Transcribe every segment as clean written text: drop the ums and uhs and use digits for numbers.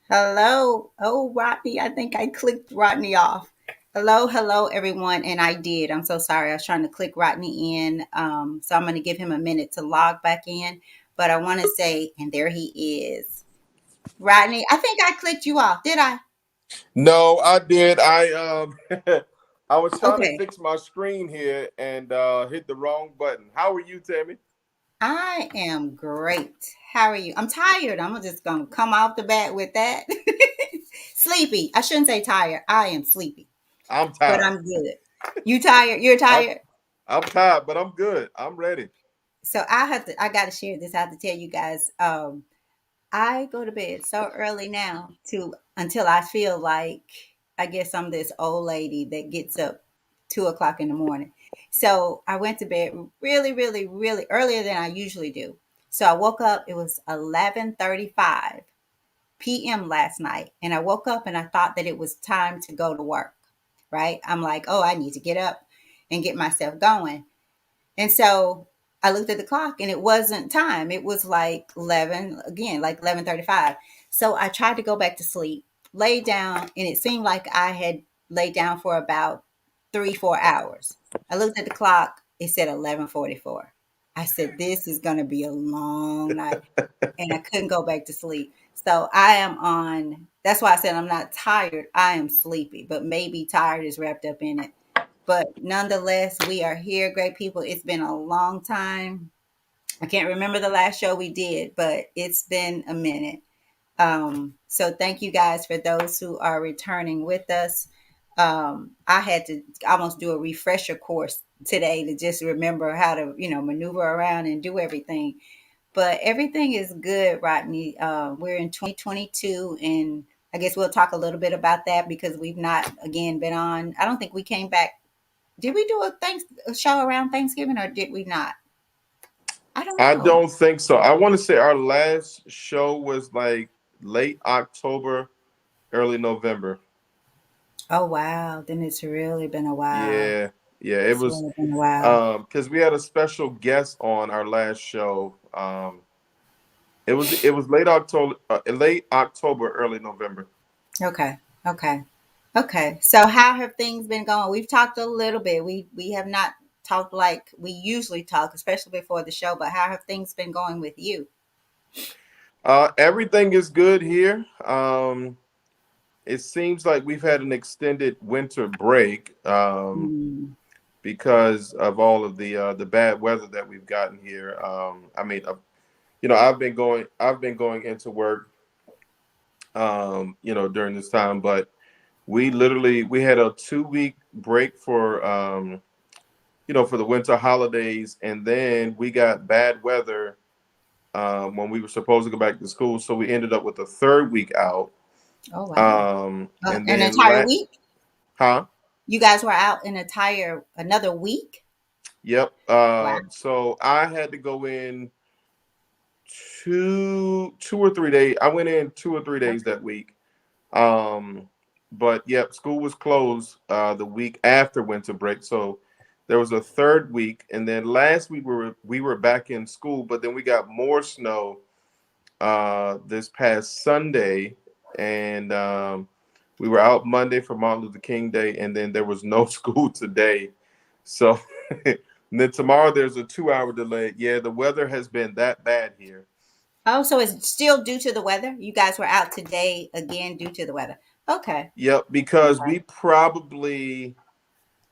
Hello. Oh, Rodney, I think I clicked Rodney off. Hello, everyone. And I did. I'm so sorry. I was trying to click Rodney in. So I'm going to give him a minute to log back in. But I want to say, and there he is. Rodney, I think I clicked you off. Did I? No, I did. I was trying to Okay. fix my screen here and hit the wrong button. How are you, Tammy? I am great. How are you? I'm tired. I'm just going to come off the bat with that. Sleepy. I shouldn't say tired. I am sleepy, I'm but tired. I'm good. You tired? You're I'm tired? I'm tired, but I'm good. I'm ready. So I got to share this. I have to tell you guys. I go to bed so early now to until I feel like I guess I'm this old lady that gets up 2 o'clock in the morning. So I went to bed really earlier than I usually do. So I woke up. It was 11:35 p.m. last night, and I woke up and I thought that it was time to go to work. Right? I'm like, oh, I need to get up and get myself going. And so I looked at the clock and it wasn't time. It was like 11 again, like 11:35. So I tried to go back to sleep, lay down, and it seemed like I had laid down for about 3, 4 hours. I looked at the clock, it said 11:44. I said, this is going to be a long night. And I couldn't go back to sleep. So I am on, that's why I said I'm not tired. I am sleepy, but maybe tired is wrapped up in it. But nonetheless, we are here, great people. It's been a long time. I can't remember the last show we did, but it's been a minute. So thank you guys for those who are returning with us. I had to almost do a refresher course today to just remember how to, maneuver around and do everything. But everything is good, Rodney. We're in 2022, and I guess we'll talk a little bit about that because we've not again been on. I don't think we came back. Did we do a show around Thanksgiving or did we not? I don't I know. don't think so. I want to say our last show was like late October, early November. Oh wow, then it's really been a while. Yeah, yeah, it It's was really been a while. because we had a special guest on our last show. It was late October, early November. Okay, okay, okay. So how have things been going? We've talked a little bit. We have not talked like we usually talk, especially before the show. But how have things been going with you? Everything is good here. It seems like we've had an extended winter break Mm, because of all of the bad weather that we've gotten here. I've been going into work, during this time, but we had a 2 week break for the winter holidays, and then we got bad weather when we were supposed to go back to school, so we ended up with a third week out. oh wow, And an then entire week. huh? You guys were out an entire another week. Yep. Wow. So I had to go in 2 or 3 days. I went in 2 or 3 days that week. Um, but yep, school was closed the week after winter break. So there was a third week, and then last week we were back in school, but then we got more snow this past Sunday, and we were out Monday for Martin Luther King Day, and then there was no school today. So and then tomorrow there's a 2 hour delay. Yeah, the weather has been that bad here. Oh, so it's still due to the weather? You guys were out today again due to the weather. Okay. Yep, because Okay.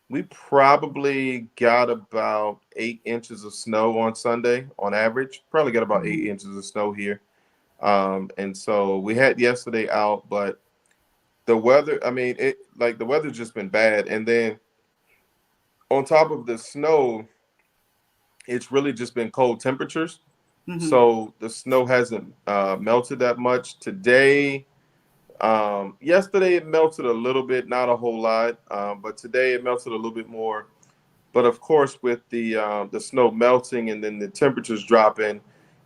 we probably got about 8 inches of snow on Sunday on average. Probably got about eight Mhm. inches of snow here. And so we had yesterday out, but the weather, I mean, the weather's just been bad. And then on top of the snow, it's really just been cold temperatures. Mhm. So the snow hasn't melted that much. Yesterday it melted a little bit, not a whole lot, but today it melted a little bit more. But of course, with the snow melting and then the temperatures dropping,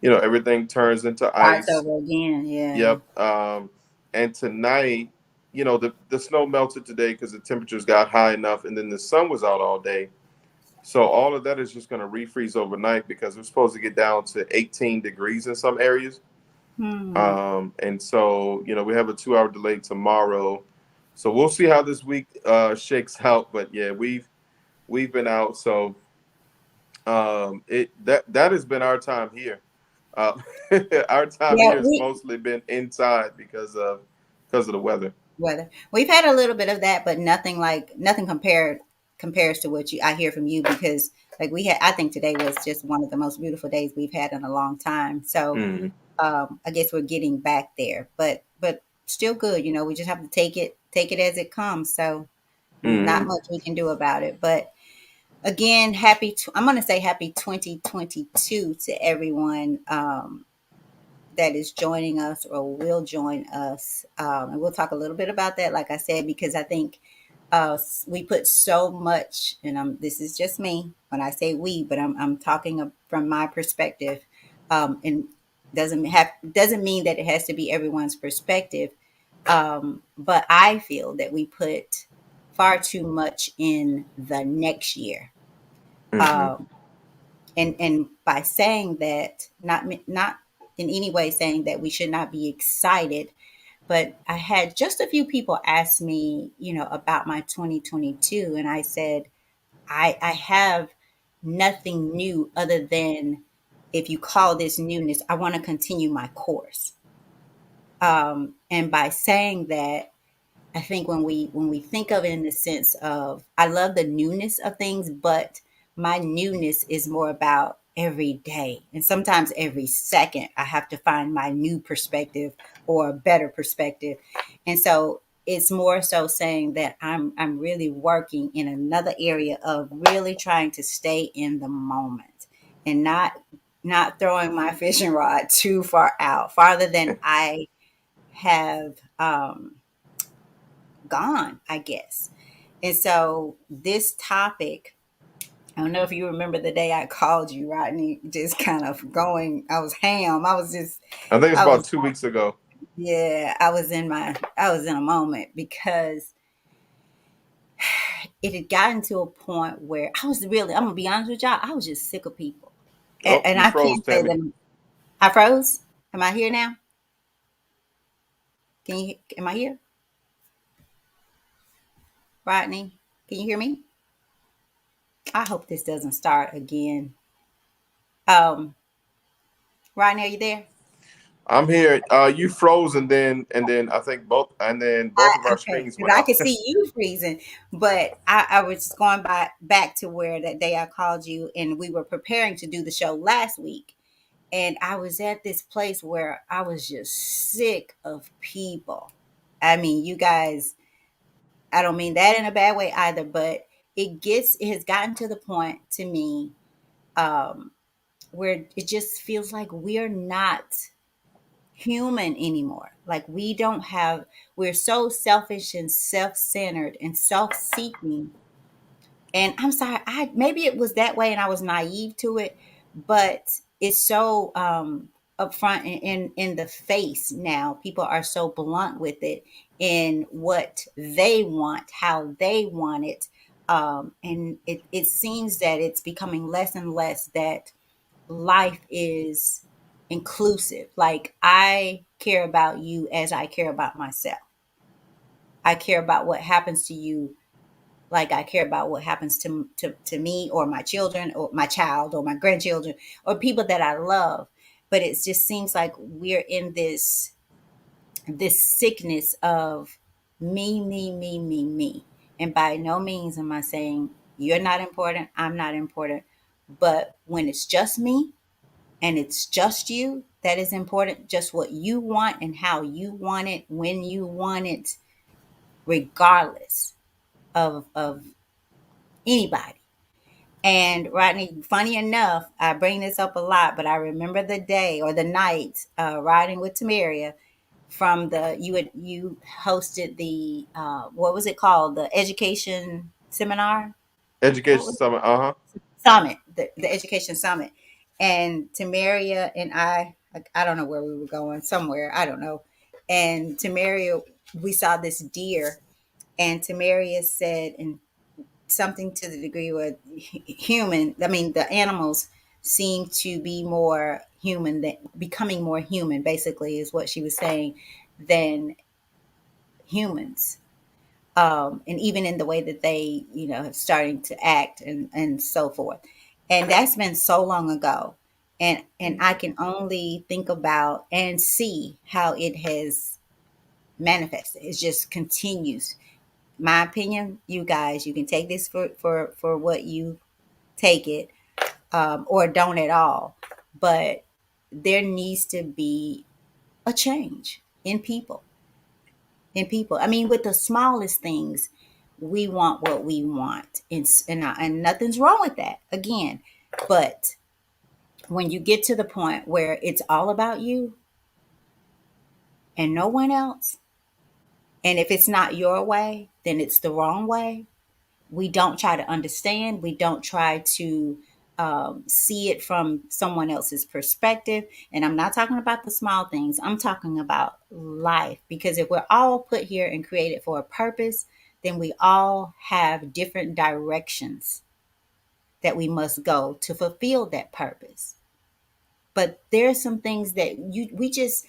everything turns into Starts ice. over again. Yeah. Yep. And tonight, the snow melted today because the temperatures got high enough, and then the sun was out all day. So all of that is just going to refreeze overnight because we're supposed to get down to 18 degrees in some areas. Hmm. And so, we have a 2 hour delay tomorrow. So we'll see how this week shakes out. But yeah, we've been out. So that has been our time here. Uh, our time Yeah, here has mostly been inside because of the weather. weather. We've had a little bit of that, but nothing like nothing compares to what you I hear from you because like we had I think today was just one of the most beautiful days we've had in a long time. So Mm, I guess we're getting back there, but still good. We just have to take it as it comes. So not mm, much we can do about it. But again, I'm going to say happy 2022 to everyone. That is joining us or will join us. And we'll talk a little bit about that, like I said, because I think we put so much, and this is just me when I say we, but I'm talking from my perspective, and doesn't mean that it has to be everyone's perspective. But I feel that we put far too much in the next year. mm, Um, and by saying that, not in any way saying that we should not be excited, but I had just a few people ask me, about my 2022, and I said I have nothing new other than, if you call this newness, I want to continue my course. And by saying that, I think when we think of it in the sense of, I love the newness of things, but my newness is more about every day, and sometimes every second I have to find my new perspective or a better perspective. And so it's more so saying that I'm really working in another area of really trying to stay in the moment and not throwing my fishing rod too far out, farther than I have gone, I guess. And so this topic, I don't know if you remember the day I called you, Rodney, just kind of going, I was ham. I think it's I about was, 2 weeks ago. yeah, I was in a moment because it had gotten to a point where I'm going to be honest with y'all, I was just sick of people. And, Oh, and you I froze, can't say Tammy. that I froze. Am I here now? Am I here? Rodney, can you hear me? I hope this doesn't start again. Um, Rodney, are you there? I'm here. You froze, and then I think both of our Okay, screens because went I out. could see you freezing, but I was just going back to where that day I called you, and we were preparing to do the show last week, and I was at this place where I was just sick of people. I mean, you guys, I don't mean that in a bad way either, but it has gotten to the point to me, um, where it just feels like we're not human anymore. Like we're so selfish and self-centered and self-seeking. And I'm sorry, I maybe it was that way and I was naive to it, but it's so upfront and in the face now. People are so blunt with it in what they want, how they want it. And it seems that it's becoming less and less that life is inclusive. Like I care about you as I care about myself. I care about what happens to you like I care about what happens to me or my children or my child or my grandchildren or people that I love. But it just seems like we're in this sickness of me, me, me, me, me. And by no means am I saying you're not important, I'm not important. But when it's just me, and it's just you that is important, just what you want and how you want it, when you want it, regardless of anybody. And Rodney, funny enough, I bring this up a lot, but I remember the day or the night riding with Tamaria from you hosted the what was it called, the education seminar. What Education was summit. Uh huh. summit, the education summit. And Tamaria and I don't know where we were going, somewhere, I don't know. And Tamaria, we saw this deer, and Tamaria said, and something to the degree where the animals seem to be more human, that becoming more human, basically, is what she was saying, than humans. And even in the way that they, starting to act and so forth. And that's been so long ago. And I can only think about and see how it has manifested. It just continues. My opinion, you guys, you can take this for what you take it, or don't at all. But there needs to be a change in people. I mean, with the smallest things, we want what we want, and nothing's wrong with that. Again, but when you get to the point where it's all about you and no one else, and if it's not your way, then it's the wrong way. We don't try to understand. We don't try to see it from someone else's perspective. And I'm not talking about the small things. I'm talking about life. Because if we're all put here and created for a purpose, then we all have different directions that we must go to fulfill that purpose. But there's some things that we just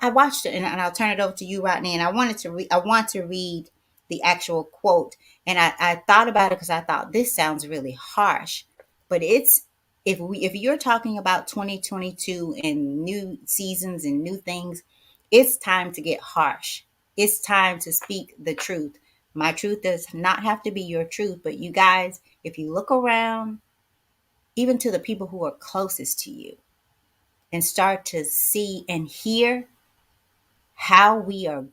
I watched it, and I'll turn it over to you right now. And I want to read the actual quote, and I thought about it because I thought this sounds really harsh, but it's if you're talking about 2022 and new seasons and new things, it's time to get harsh. It's time to speak the truth. My truth does not have to be your truth, but you guys, if you look around, even to the people who are closest to you, and start to see and hear how we are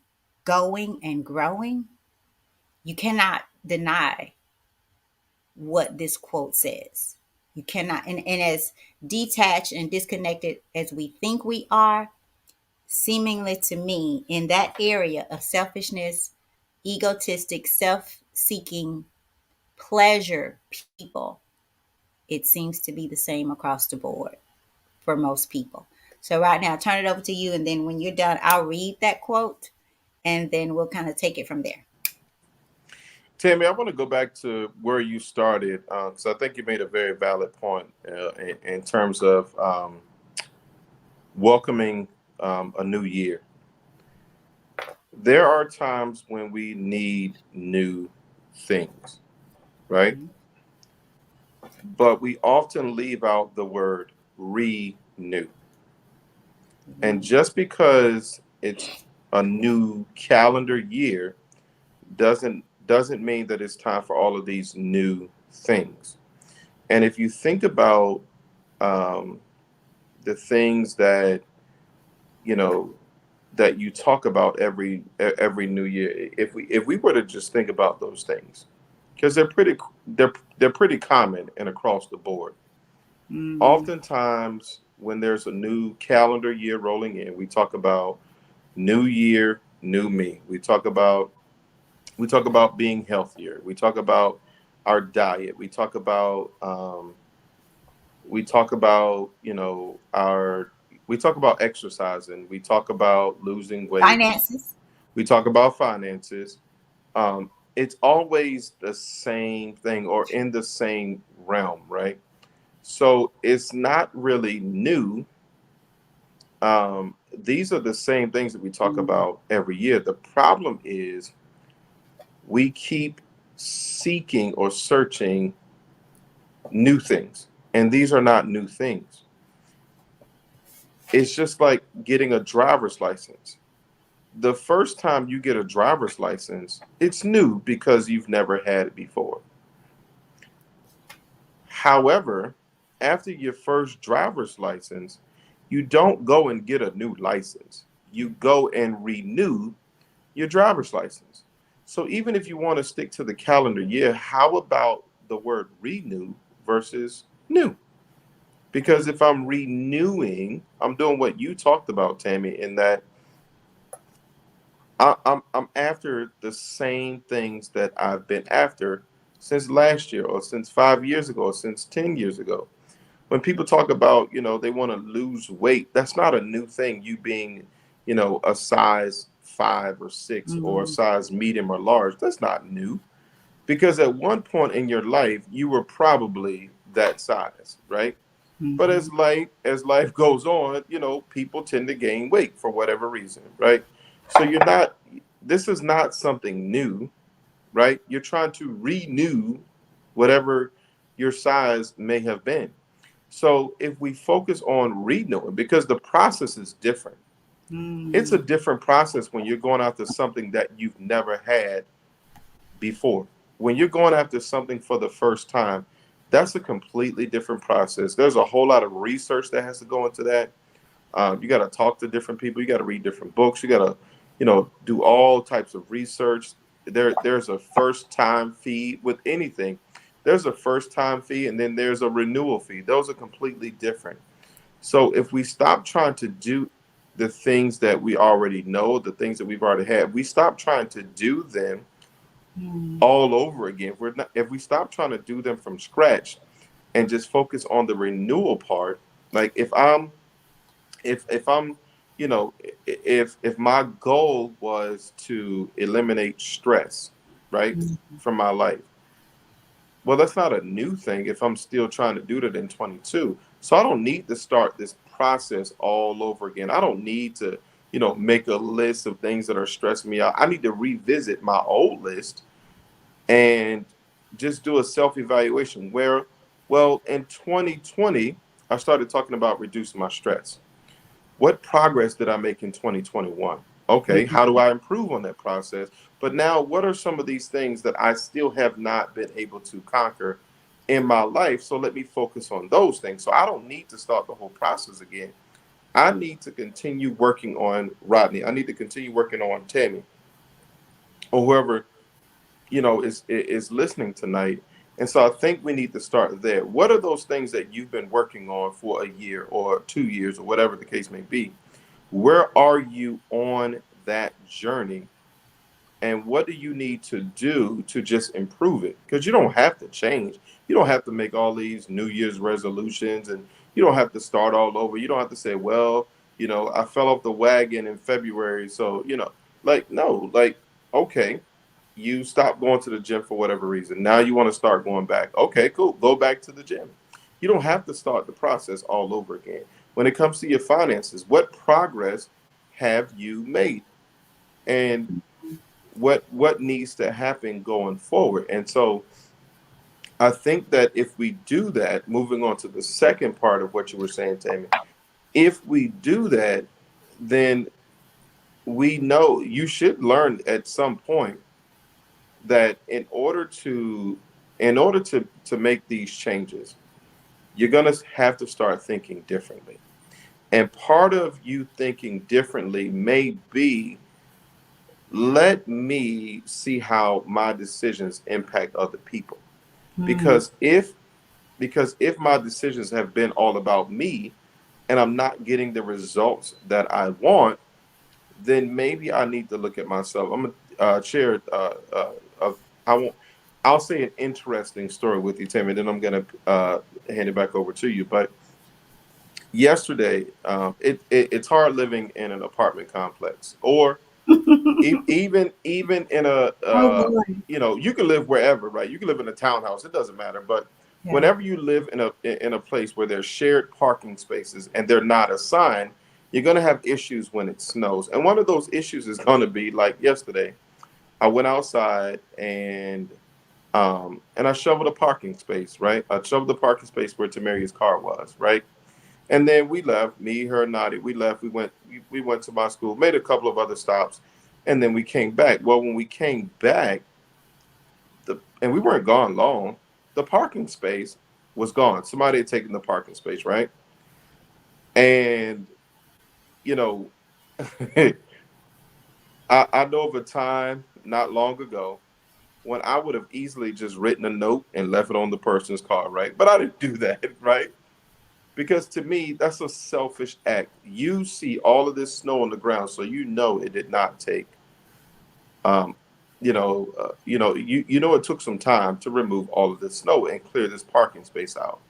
going and growing, you cannot deny what this quote says. You cannot, and as detached and disconnected as we think we are, seemingly to me, in that area of selfishness, egotistic, self seeking, pleasure people, it seems to be the same across the board for most people. So right now, I'll turn it over to you, and then when you're done, I'll read that quote, and then we'll kind of take it from there. Tammy, I want to go back to where you started because I think you made a very valid point in terms of welcoming a new year. There are times when we need new things, right? Mhm. But we often leave out the word renew. And Mhm. just because it's a new calendar year doesn't mean that it's time for all of these new things. And if you think about um, the things that you know that you talk about every new year, if we were to just think about those things, because they're pretty common and across the board. Mhm. Oftentimes, when there's a new calendar year rolling in, we talk about new year, new me. We talk about being healthier. We talk about our diet. We talk about our we talk about exercising. We talk about losing weight. Finances. We talk about finances. It's always the same thing or in the same realm, right? So it's not really new. These are the same things that we talk Mhm. about every year. The problem is we keep seeking or searching new things, and these are not new things. It's just like getting a driver's license. The first time you get a driver's license, it's new because you've never had it before. However, after your first driver's license, you don't go and get a new license. You go and renew your driver's license. So even if you want to stick to the calendar year, how about the word renew versus new? Because if I'm renewing, I'm doing what you talked about, Tammy, in that I'm after the same things that I've been after since last year or since 5 years ago or since 10 years ago. When people talk about, they want to lose weight, that's not a new thing. You being, a size 5 or 6 or a Mhm. size medium or large, that's not new. Because at one point in your life, you were probably that size, right? But Mhm. as life goes on, people tend to gain weight for whatever reason, right? So you're not. This is not something new, right? You're trying to renew whatever your size may have been. So if we focus on renewing, because the process is different, it's a Mm. different process when you're going after something that you've never had before. When you're going after something for the first time, that's a completely different process. There's a whole lot of research that has to go into that. You got to talk to different people. You got to read different books. You got to, do all types of research. There's a first time fee with anything. There's a first time fee, and then there's a renewal fee. Those are completely different. So if we stop trying to do the things that we already know, the things that we've already had, we stop trying to do them Mm. all over again. If we stop trying to do them from scratch and just focus on the renewal part, like if I'm if my goal was to eliminate stress, right, Mm. from my life, well, that's not a new thing if I'm still trying to do that in 22. So I don't need to start this process all over again. I don't need to, make a list of things that are stressing me out. I need to revisit my old list and just do a self evaluation where, well, in 2020, I started talking about reducing my stress. What progress did I make in 2021? Okay, how do I improve on that process? But now, what are some of these things that I still have not been able to conquer in my life? So let me focus on those things. So I don't need to start the whole process again. I need to continue working on Rodney. I need to continue working on Tammy or whoever is listening tonight. And so I think we need to start there. What are those things that you've been working on for a year or 2 years or whatever the case may be? Where are you on that journey? And what do you need to do to just improve it? Because you don't have to change. You don't have to make all these New Year's resolutions, and you don't have to start all over. You don't have to say, well, I fell off the wagon in February. So, like, no, like, okay, you stopped going to the gym for whatever reason. Now you want to start going back. Okay, cool. Go back to the gym. You don't have to start the process all over again. When it comes to your finances, what progress have you made? And what needs to happen going forward? And so I think that if we do that, moving on to the second part of what you were saying, Tammy, if we do that, then we know you should learn at some point that in order to make these changes, you're going to have to start thinking differently. And part of you thinking differently may be, let me see how my decisions impact other people. Mm. Because if my decisions have been all about me and I'm not getting the results that I want, then maybe I need to look at myself. I'm gonna share. Of I won't. I'll say an interesting story with you, Tim, and then I'm gonna hand it back over to you. But yesterday, it's hard living in an apartment complex, or even in a Oh boy. you can live wherever, right? You can live in a townhouse. It doesn't matter. But Yeah. whenever you live in a place where there's shared parking spaces and they're not assigned, you're going to have issues when it snows. And one of those issues is going to be like yesterday. I went outside and I shoveled a parking space, right? I shoveled the parking space where Tamaria's car was, right? And then we left. Me, her, Nadi. We left. We went to my school, made a couple of other stops, and then we came back. Well, when we came back, and we weren't gone long, the parking space was gone. Somebody had taken the parking space, right? And you know, I know of a time not long ago when I would have easily just written a note and left it on the person's car, right? But I didn't do that, right? Because to me, that's a selfish act. You see all of this snow on the ground, so you know it did not take. Um, it took some time to remove all of this snow and clear this parking space out.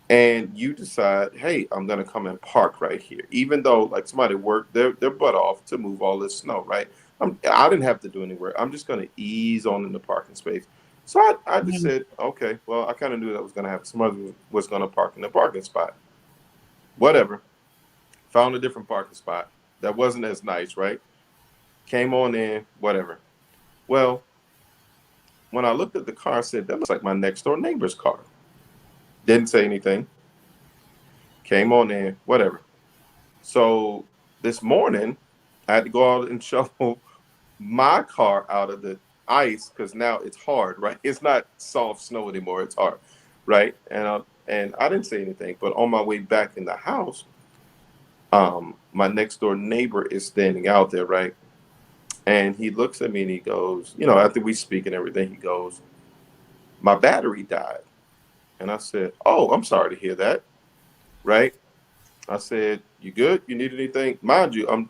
And you decide, hey, I'm gonna come and park right here, even though like somebody worked their butt off to move all this snow, right? I didn't have to do anywhere. I'm just gonna ease on in the parking space. So I just Mhm. said, okay, well, I kind of knew that was going to happen. Somebody was going to park in the parking spot. Whatever. Found a different parking spot that wasn't as nice, right? Came on in, whatever. Well, when I looked at the car, I said, that looks like my next door neighbor's car. Didn't say anything. Came on in, whatever. So this morning, I had to go out and shovel my car out of the ice because now it's hard, right? It's not soft snow anymore; it's hard, right? And I didn't say anything, but on my way back in the house, my next door neighbor is standing out there, right? And he looks at me and he goes, you know, after we speak and everything, he goes, "My battery died," and I said, "Oh, I'm sorry to hear that," right? I said, "You good? You need anything?" Mind you, I'm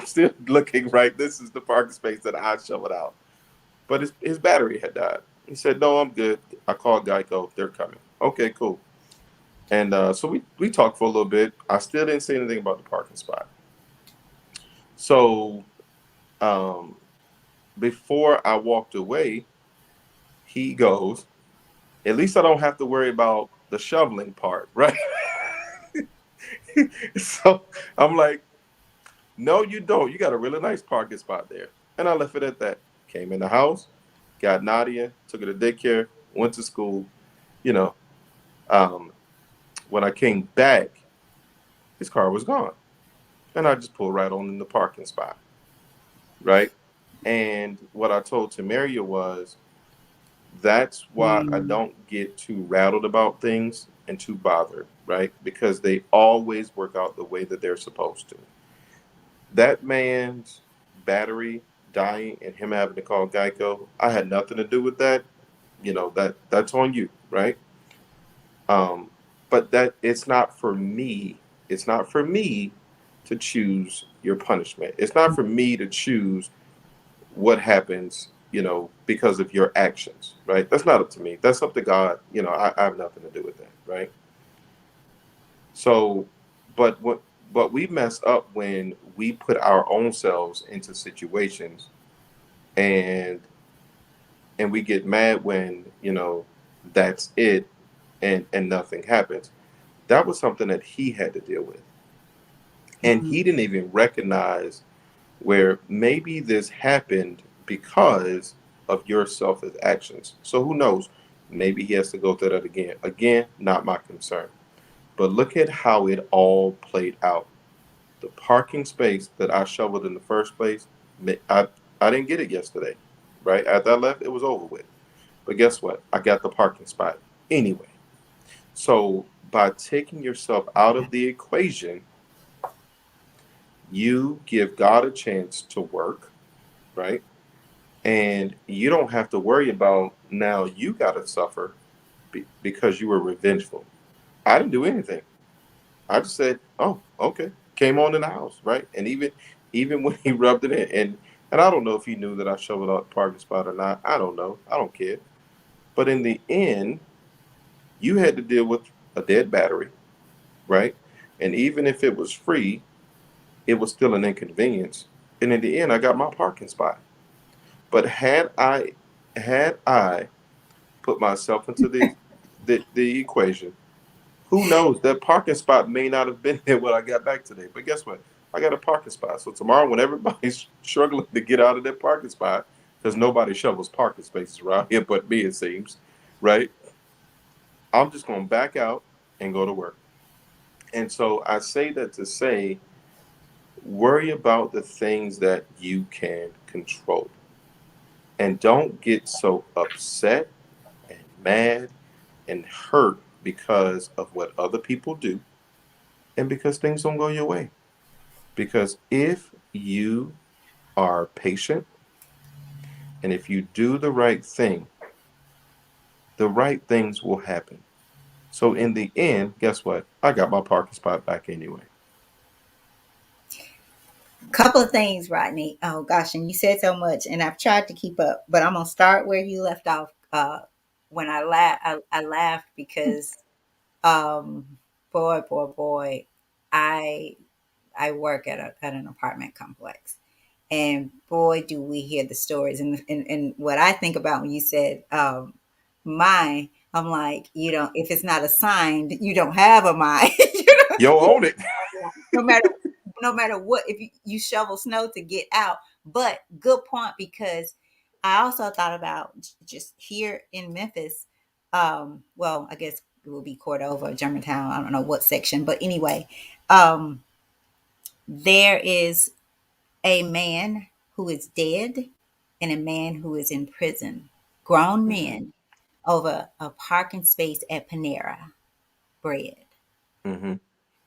still looking, right. This is the parking space that I shoveled out, but his battery had died. He said, "No, I'm good. I called Geico. They're coming." Okay, cool. And so we talked for a little bit. I still didn't say anything about the parking spot. So um, before I walked away, he goes, "At least I don't have to worry about the shoveling part, right?" So I'm like, "No, you don't. You got a really nice parking spot there." And I left it at that. Came in the house, got Nadia, took her to daycare, went to school. You know, um, when I came back, his car was gone. And I just pulled right on in the parking spot, right? And what I told Tamaria was, that's why I Mm. don't get too rattled about things and too bothered, right? Because they always work out the way that they're supposed to. That man's battery dying and him having to call Geico, I had nothing to do with that. You know, that's on you, right? Um, but that it's not for me. It's not for me to choose your punishment. It's not for me to choose what happens, you know, because of your actions, right? That's not up to me. That's up to God. You know, I have nothing to do with that, right? So, but we mess up when we put our own selves into situations and we get mad when, you know, that's it and nothing happens. That was something that he had to deal with. And Mhm. he didn't even recognize where maybe this happened because of your selfish actions. So who knows? Maybe he has to go through that again. Again, not my concern. But look at how it all played out. The parking space that I shoveled in the first place, I, I didn't get it yesterday, right? After I left, it was over with. But guess what? I got the parking spot anyway. So by taking yourself out of the equation, you give God a chance to work, right? And you don't have to worry about now you got to suffer because you were revengeful. I didn't do anything. I just said, "Oh, okay." Came on in the house, right? And even when he rubbed it in, and I don't know if he knew that I shoveled out the parking spot or not. I don't know. I don't care. But in the end, you had to deal with a dead battery, right? And even if it was free, it was still an inconvenience. And in the end, I got my parking spot. But had I put myself into the equation, who knows? That parking spot may not have been there when I got back today. But guess what? I got a parking spot. So tomorrow, when everybody's struggling to get out of their parking spot, because nobody shovels parking spaces around here but me, it seems, right? I'm just going to back out and go to work. And so I say that to say, worry about the things that you can control. And don't get so upset and mad and hurt because of what other people do and because things don't go your way. Because if you are patient and if you do the right thing, the right things will happen. So in the end, guess what? I got my parking spot back anyway. Couple of things, Rodney. Oh gosh, and you said so much, and I've tried to keep up, but I'm gonna start where you left off. When I laughed because, boy, I work at an apartment complex, And boy, do we hear the stories. And what I think about when you said mind, I'm like, you know, if it's not assigned, you don't have a mind. You know, Yo, own it. no matter no matter what, if you shovel snow to get out. But good point, because I also thought about just here in Memphis. Well, I guess it will be Cordova, Germantown. I don't know what section, but anyway, um, there is a man who is dead and a man who is in prison, grown Mm-hmm. men, over a parking space at Panera Bread, Mm-hmm.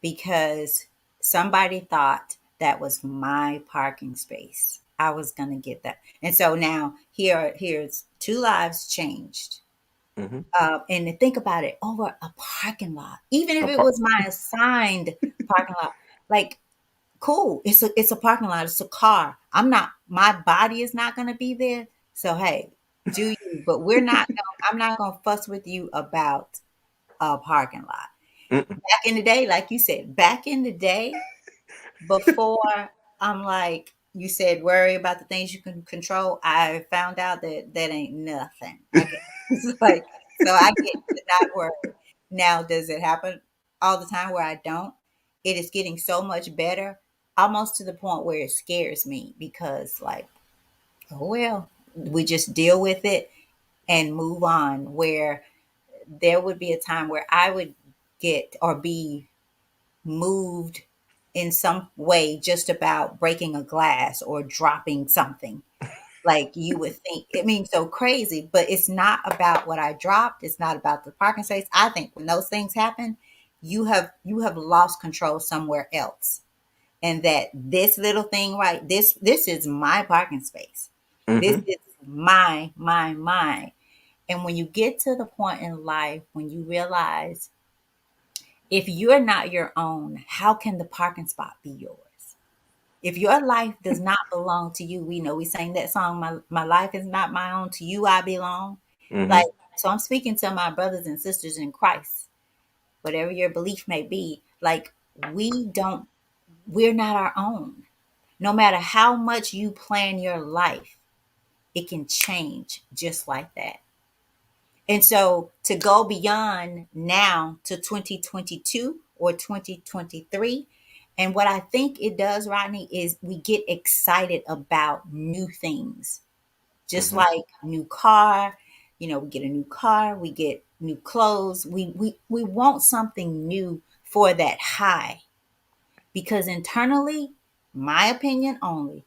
because somebody thought that was my parking space. I was gonna get that. And so now here's two lives changed. Mm-hmm. And to think about it, over a parking lot, even if it Apart. was my assigned parking lot, like, cool. It's a parking lot. It's a car. My body is not gonna be there. So hey, do you? But I'm not gonna fuss with you about a parking lot. Mm-mm. Back in the day, like you said, back in the day, before, I'm like you said, worry about the things you can control. I found out that that ain't nothing. I get it's like, so I get to not worry. Now, does it happen all the time where I don't? It is getting so much better, almost to the point where it scares me, because like, oh well, we just deal with it and move on. Where there would be a time where I would get or be moved in some way just about breaking a glass or dropping something. Like, you would think it means so crazy, but it's not about what I dropped. It's not about the parking space. I think when those things happen, you have lost control somewhere else. And that this little thing, right? This is my parking space. This Mm-hmm. is my. And when you get to the point in life when you realize, if you're not your own, how can the parking spot be yours? If your life does not belong to you, we know we sang that song, my life is not my own, to you I belong. Like, Mm-hmm. so I'm speaking to my brothers and sisters in Christ, whatever your belief may be, like, we're not our own. No matter how much you plan your life, it can change just like that. And so to go beyond now to 2022 or 2023, and what I think it does, Rodney, is we get excited about new things. Just Mm-hmm. like new car, we get a new car, we get new clothes. We want something new for that high, because internally, my opinion only,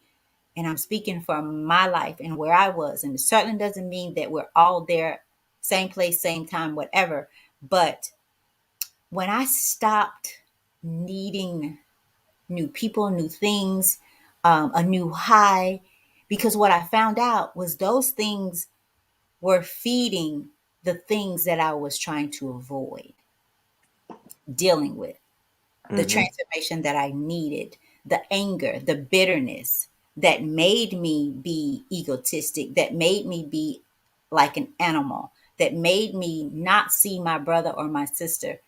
and I'm speaking from my life and where I was. And it certainly doesn't mean that we're all there, same place, same time, whatever. But when I stopped needing new people, new things, a new high, because what I found out was those things were feeding the things that I was trying to avoid dealing with. The Mm-hmm. transformation that I needed, the anger, the bitterness that made me be egotistic, that made me be like an animal, that made me not see my brother or my sister,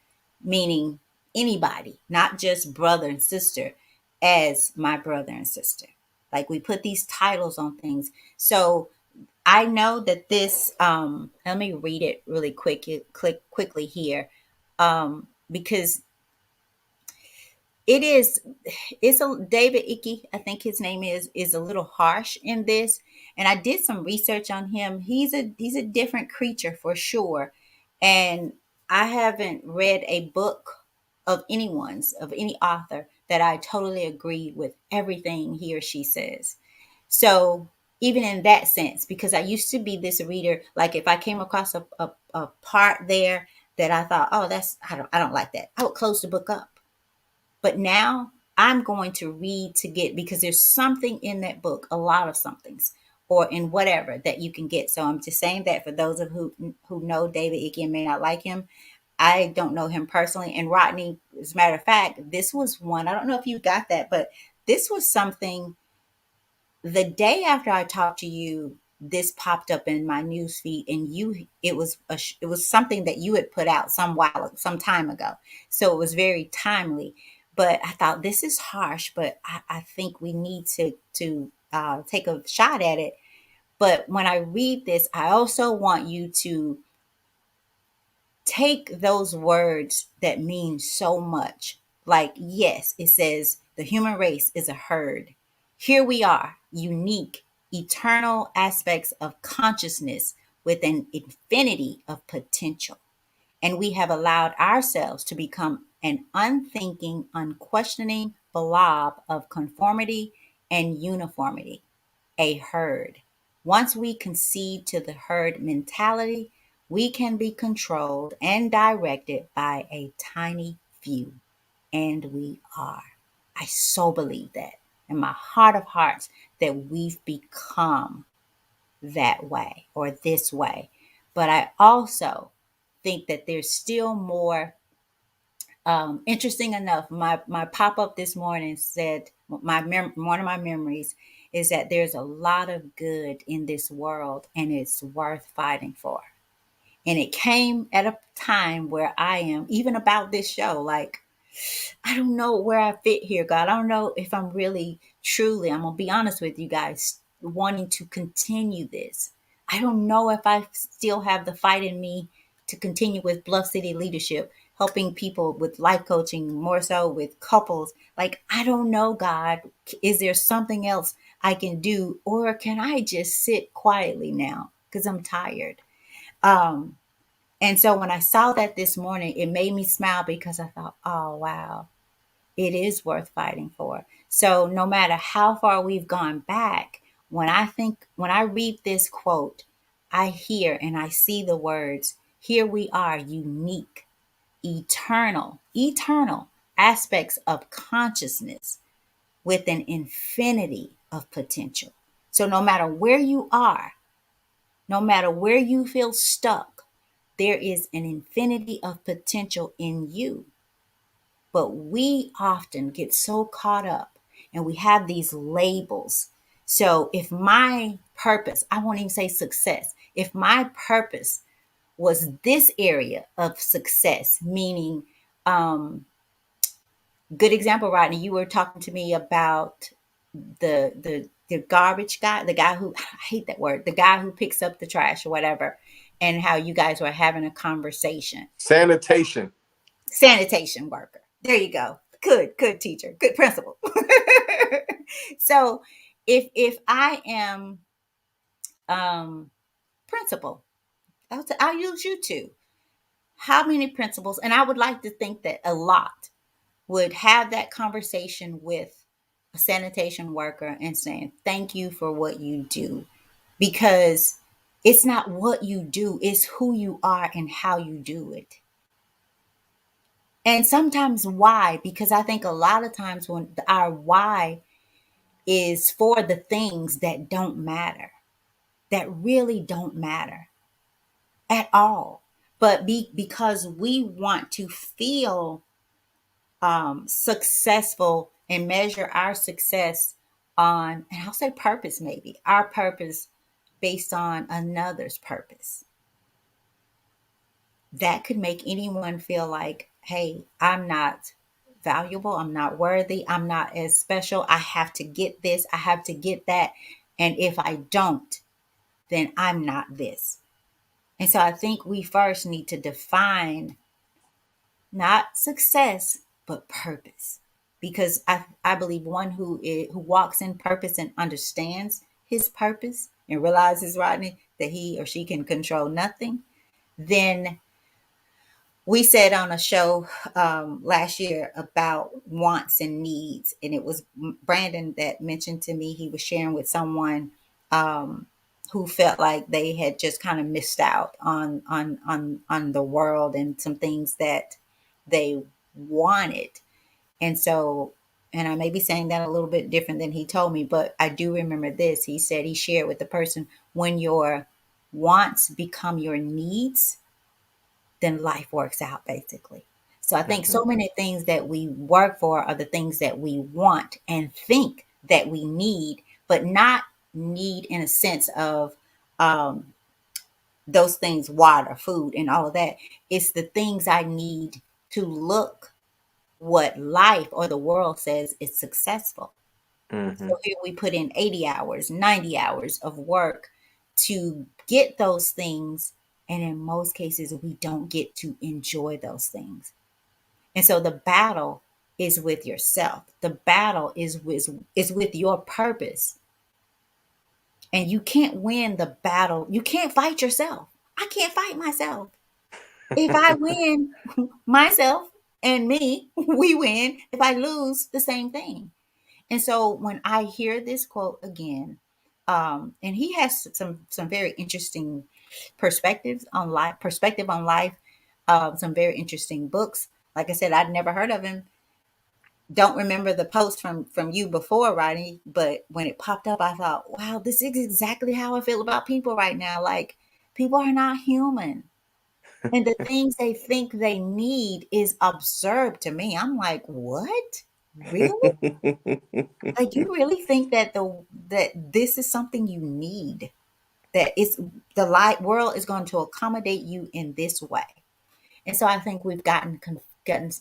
meaning anybody, not just brother and sister, as my brother and sister. Like, we put these titles on things. So I know that this, let me read it really quickly here, because it is it's a David Icke, I think his name is a little harsh in this. And I did some research on him. He's a different creature for sure. And I haven't read a book of any author that I totally agree with everything he or she says. So even in that sense, because I used to be this reader, like if I came across a part there that I thought, oh, I don't like that, I would close the book up. But now I'm going to read to get, because there's something in that book, a lot of somethings, or in whatever that you can get. So I'm just saying that for those of who know David Icke and may not like him. I don't know him personally. And Rodney, as a matter of fact, this was one, I don't know if you got that, but this was something, the day after I talked to you, this popped up in my news feed, and it was something that you had put out some time ago, so it was very timely. But I thought, this is harsh, but I think we need to take a shot at it. But when I read this, I also want you to take those words that mean so much. Like, yes, it says the human race is a herd. Here we are, unique, eternal aspects of consciousness with an infinity of potential. And we have allowed ourselves to become an unthinking, unquestioning blob of conformity and uniformity, a herd. Once we concede to the herd mentality, we can be controlled and directed by a tiny few. And we are. I so believe that in my heart of hearts that we've become that way or this way. But I also think that there's still more. Interesting enough, my pop up this morning said one of my memories is that there's a lot of good in this world and it's worth fighting for. And it came at a time where I am even about this show, like I don't know where I fit here, God. I don't know if I'm really, truly, I'm going to be honest with you guys, wanting to continue this. I don't know if I still have the fight in me to continue with Bluff City leadership, helping people with life coaching, more so with couples. Like, I don't know, God. Is there something else I can do? Or can I just sit quietly now? Because I'm tired. Um, and so when I saw that this morning, it made me smile because I thought, oh, wow, it is worth fighting for. So no matter how far we've gone back, when I read this quote, I hear and I see the words, here we are, unique, eternal aspects of consciousness with an infinity of potential. So no matter where you are, no matter where you feel stuck, there is an infinity of potential in you. But we often get so caught up and we have these labels. So if my purpose, I won't even say success, if my purpose was this area of success, meaning, um, good example, Rodney, you were talking to me about the garbage guy, the guy who, I hate that word, the guy who picks up the trash or whatever, and how you guys were having a conversation. Sanitation. Sanitation worker. There you go. Good teacher, good principal. So if I am principal, I'll use you two. How many principals, and I would like to think that a lot, would have that conversation with a sanitation worker and saying, thank you for what you do. Because it's not what you do, it's who you are and how you do it. And sometimes why? Because I think a lot of times when our why is for the things that don't matter, that really don't matter at all. But because we want to feel successful and measure our success on, and I'll say purpose, maybe our purpose based on another's purpose, that could make anyone feel like, hey, I'm not valuable, I'm not worthy, I'm not as special, I have to get this, I have to get that. And if I don't, then I'm not this. And so I think we first need to define not success, but purpose. Because I believe one who walks in purpose and understands his purpose and realizes, Rodney, that he or she can control nothing, then we said on a show last year about wants and needs, and it was Brandon that mentioned to me he was sharing with someone um, who felt like they had just kind of missed out on the world and some things that they wanted. And so, and I may be saying that a little bit different than he told me, but I do remember this. He said he shared with the person, when your wants become your needs, then life works out basically. So I think Mm-hmm. so many things that we work for are the things that we want and think that we need, but not need in a sense of um, those things, water, food, and all of that. It's the things I need to look what life or the world says is successful. Mm-hmm. So here we put in 80 hours, 90 hours of work to get those things. And in most cases, we don't get to enjoy those things. And so the battle is with yourself. The battle is with your purpose. And you can't win the battle. You can't fight yourself. I can't fight myself. If I win myself and me, we win. If I lose, the same thing. And so when I hear this quote again, and he has some very interesting perspective on life, some very interesting books. Like I said, I'd never heard of him. Don't remember the post from you before, Rodney, but when it popped up, I thought, wow, this is exactly how I feel about people right now. Like, people are not human. And the things they think they need is absurd to me. I'm like, what? Really? Like, you really think that this is something you need? That it's the light world is going to accommodate you in this way? And so I think we've gotten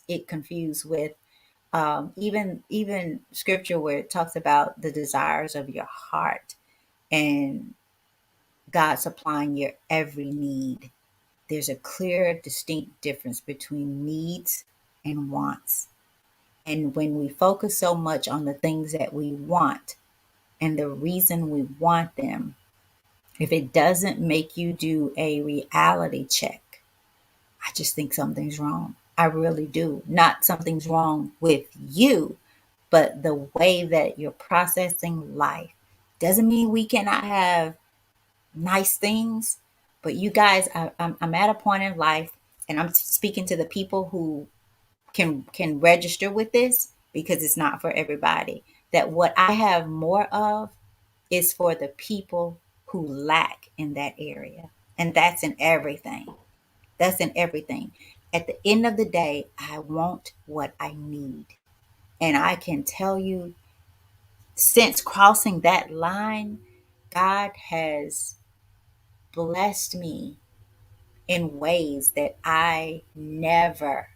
it confused with even scripture where it talks about the desires of your heart and God supplying your every need. There's a clear, distinct difference between needs and wants. And when we focus so much on the things that we want and the reason we want them, if it doesn't make you do a reality check, I just think something's wrong. I really do. Not something's wrong with you, but the way that you're processing life. Doesn't mean we cannot have nice things, but you guys, I'm at a point in life, and I'm speaking to the people who can register with this because it's not for everybody. That what I have more of is for the people who lack in that area, and that's in everything. That's in everything. At the end of the day, I want what I need. And I can tell you, since crossing that line, God has blessed me in ways that I never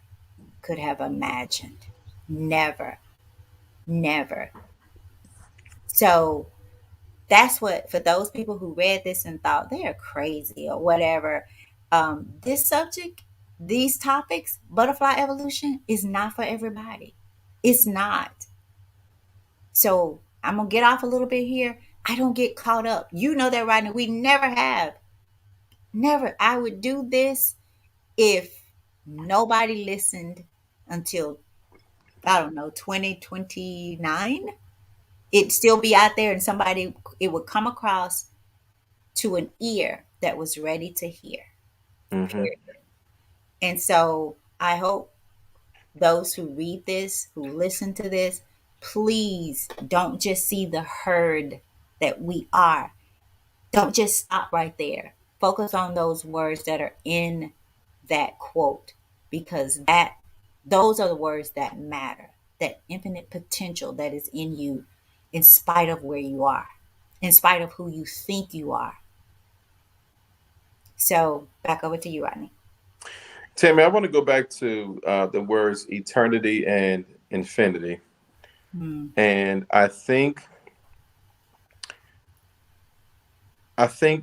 could have imagined. Never, never. So that's what, for those people who read this and thought they're crazy or whatever, this subject, these topics, butterfly evolution, is not for everybody. It's not. So I'm gonna get off a little bit here. I don't get caught up. You know that, right now. We never have. Never. I would do this if nobody listened until, I don't know, 2029. It'd still be out there and somebody, it would come across to an ear that was ready to hear. Mm-hmm. Period. And so I hope those who read this, who listen to this, please don't just see the herd that we are. Don't just stop right there. Focus on those words that are in that quote, because that those are the words that matter. That infinite potential that is in you, in spite of where you are, in spite of who you think you are. So back over to you, Rodney. Tammy, I want to go back to the words eternity and infinity. Mm, And I think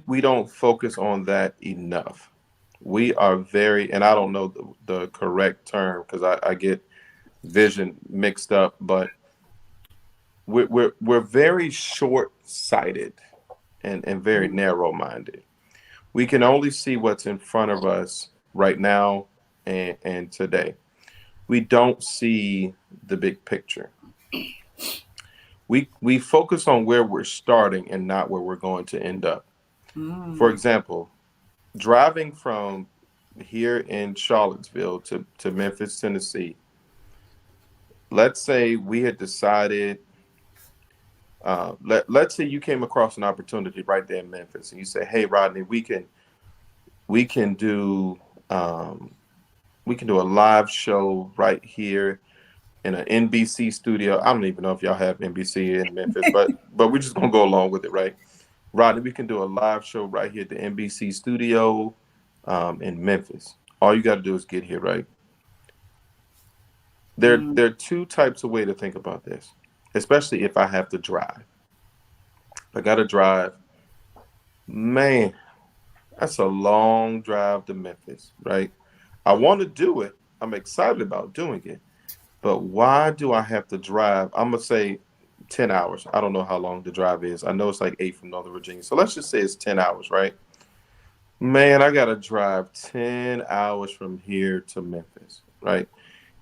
we don't focus on that enough. We are very, and I don't know the correct term because I get vision mixed up, but we're very short sighted and very mm, narrow minded. We can only see what's in front of us right now and today. We don't see the big picture. We focus on where we're starting and not where we're going to end up. For mm, example, driving from here in Charlottesville to Memphis, Tennessee, let's say we had decided, let's say you came across an opportunity right there in Memphis and you say, hey, Rodney, we can do, um, we can do a live show right here in an NBC studio. I don't even know if y'all have NBC in Memphis, but we're just gonna go along with it, right? Rodney, we can do a live show right here at the NBC studio in Memphis. All you got to do is get here, right? There mm, are two types of way to think about this. especially if I have to drive. I got to drive. Man, that's a long drive to Memphis, right? I want to do it. I'm excited about doing it. But why do I have to drive? I'm going to say 10 hours. I don't know how long the drive is. I know it's like 8 from Northern Virginia. So let's just say it's 10 hours, right? Man, I got to drive 10 hours from here to Memphis, right?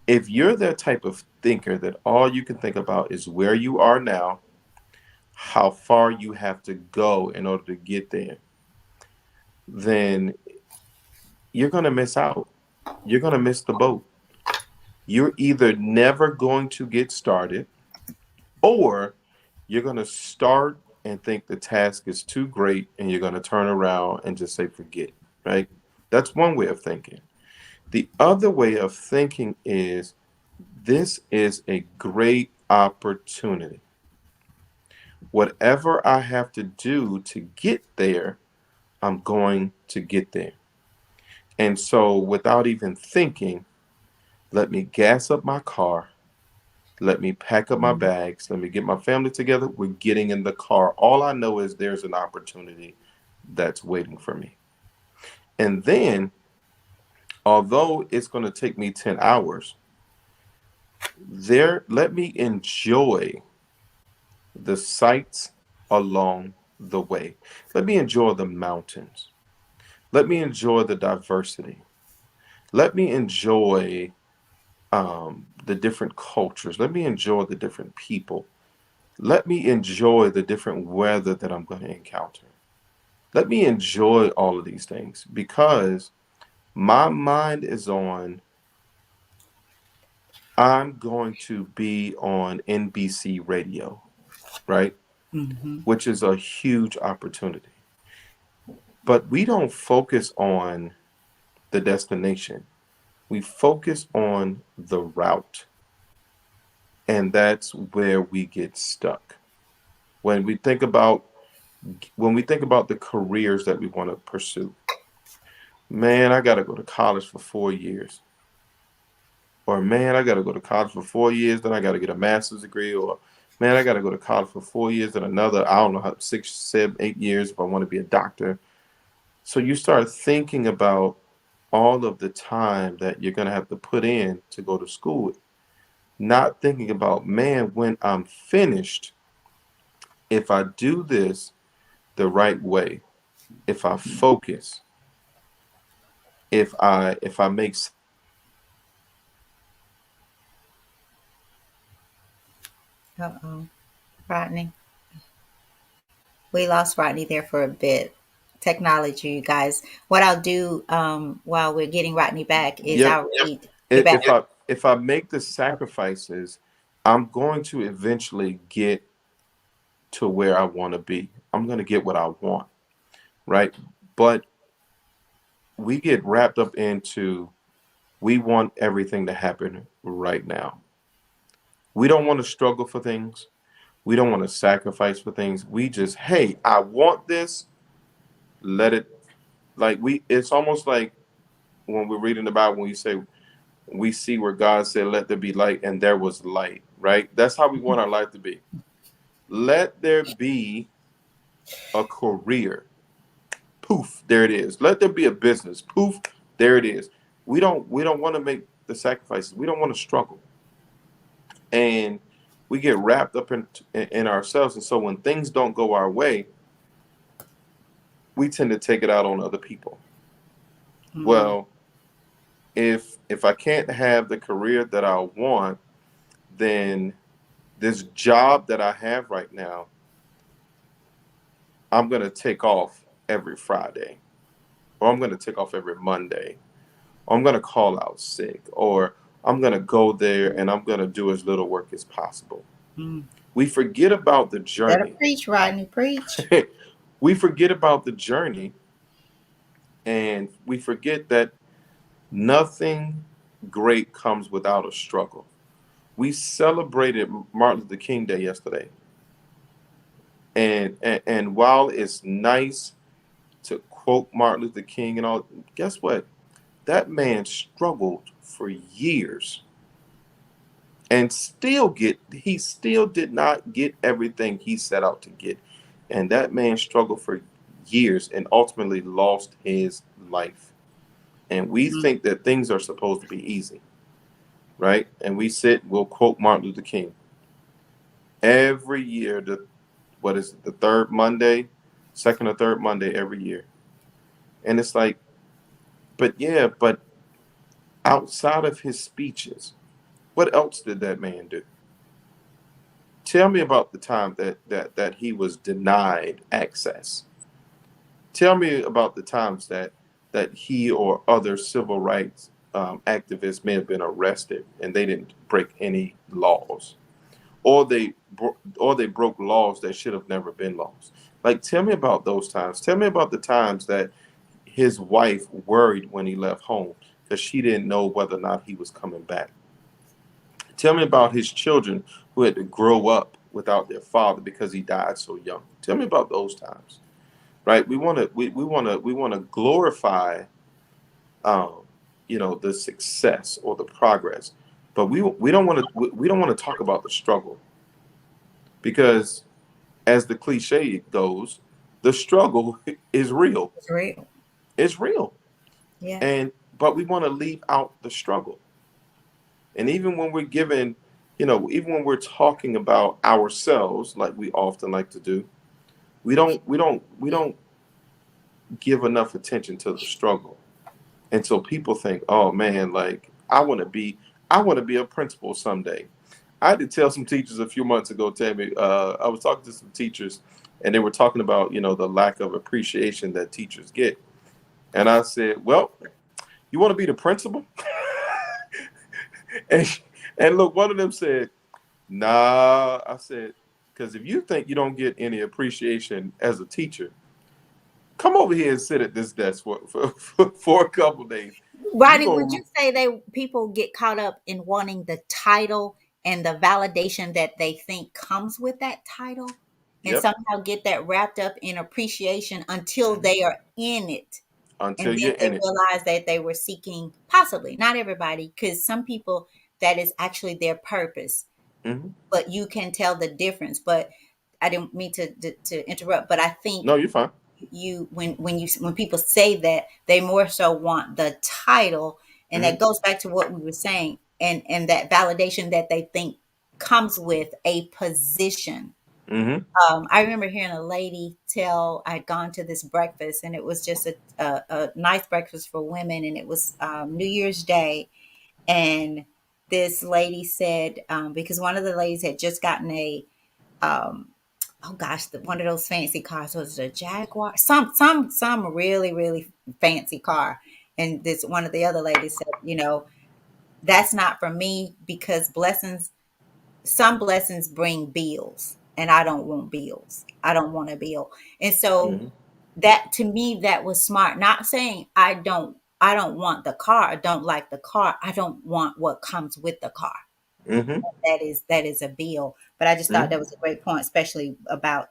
If you're that type of thinker that all you can think about is where you are now, how far you have to go in order to get there, then you're going to miss out. You're going to miss the boat. You're either never going to get started, or you're going to start and think the task is too great and you're going to turn around and just say, forget it, right? That's one way of thinking. The other way of thinking is this is a great opportunity. Whatever I have to do to get there, I'm going to get there. And so, without even thinking, let me gas up my car. Let me pack up my Mhm. bags. Let me get my family together. We're getting in the car. All I know is there's an opportunity that's waiting for me. And then, although it's going to take me 10 hours, let me enjoy the sights along the way. Let me enjoy the mountains. Let me enjoy the diversity. Let me enjoy the different cultures. Let me enjoy the different people. Let me enjoy the different weather that I'm going to encounter. Let me enjoy all of these things because my mind is on, I'm going to be on NBC radio, right? Mhm. Which is a huge opportunity. But we don't focus on the destination, we focus on the route. And that's where we get stuck. When we think about when we think about the careers that we want to pursue, man, I got to go to college for 4 years. Or man, I got to go to college for 4 years, then I got to get a master's degree. Or man, I got to go to college for 4 years, then another, I don't know, how, 6, 7, 8 years if I want to be a doctor. So you start thinking about all of the time that you're going to have to put in to go to school, not thinking about, man, when I'm finished, if I do this the right way, if I focus, if I make Uh-oh. Rodney. We lost Rodney there for a bit. Technology, you guys. What I'll do while we're getting Rodney back is yep, I'll read the back. if I make the sacrifices, I'm going to eventually get to where I want to be. I'm going to get what I want, right? But we get wrapped up into, we want everything to happen right now. We don't want to struggle for things. We don't want to sacrifice for things. We just, hey, I want this. Let it, like, it's almost like when we're reading about, when we say, we see where God said, let there be light, and there was light, right? That's how we want our life to be. Let there be a career. Poof, there it is. Let there be a business. Poof, there it is. We don't want to make the sacrifices. We don't want to struggle. And we get wrapped up in ourselves. And so when things don't go our way, we tend to take it out on other people. Mm, Well, if I can't have the career that I want, then this job that I have right now, I'm going to take off every Friday, or I'm going to take off every Monday, or I'm going to call out sick, or I'm going to go there and I'm going to do as little work as possible. mm. We forget about the Better journey. preach, Rodney, preach. We forget about the journey, and we forget that nothing great comes without a struggle. We celebrated Martin Luther King Day yesterday. And while it's nice to quote Martin Luther King and all, guess what? That man struggled for years. and he still did not get everything he set out to get. And that man struggled for years and ultimately lost his life. And we Mm, think that things are supposed to be easy, right? And we'll quote Martin Luther King every year. What is it, the third Monday, second or third Monday every year. And it's like, but yeah, but outside of his speeches, what else did that man do? Tell me about the time that he was denied access. Tell me about the times that he or other civil rights activists may have been arrested and they didn't break any laws, or they broke laws that should have never been laws. Like, tell me about those times. Tell me about the times that his wife worried when he left home because she didn't know whether or not he was coming back. Tell me about his children who had to grow up without their father because he died so young. Tell me about those times, right? We want to glorify, um, the success or the progress, but we don't want to talk about the struggle because, as the cliche goes, the struggle is real. it's real. It's real, Yeah. and but we want to leave out the struggle. And even when we're given, even when we're talking about ourselves, like we often like to do, we don't give enough attention to the struggle. And so people think, oh man, like I want to be a principal someday. I had to tell some teachers a few months ago, Tammy. I was talking to some teachers, and they were talking about the lack of appreciation that teachers get. And I said, well, you want to be the principal? and and look, one of them said, nah. I said, because if you think you don't get any appreciation as a teacher, come over here and sit at this desk for a couple days. You Rodney, would go, you say they people get caught up in wanting the title and the validation that they think comes with that title, and yep. somehow get that wrapped up in appreciation until Mhm. they are in it, and Until then you're they in it. realize that they were seeking, possibly not everybody, because some people that is actually their purpose, Hmm. but you can tell the difference. But I didn't mean to interrupt, but I think No, you're fine. when people say that, they more so want the title, and Hmm. that goes back to what we were saying, and that validation that they think comes with a position. Hmm. I remember hearing a lady tell, I'd gone to this breakfast, and it was just a nice breakfast for women, and it was New Year's Day. And this lady said, because one of the ladies had just gotten a um, oh gosh, one of those fancy cars, was it a Jaguar? Some really really fancy car. And this one of the other ladies said, that's not for me, because some blessings bring bills, and I don't want bills. I don't want a bill. And so Hmm. that, to me, that was smart. Not saying I don't want the car, I don't like the car, I don't want what comes with the car. Hmm. That is a bill. But I just thought Hmm. that was a great point, especially about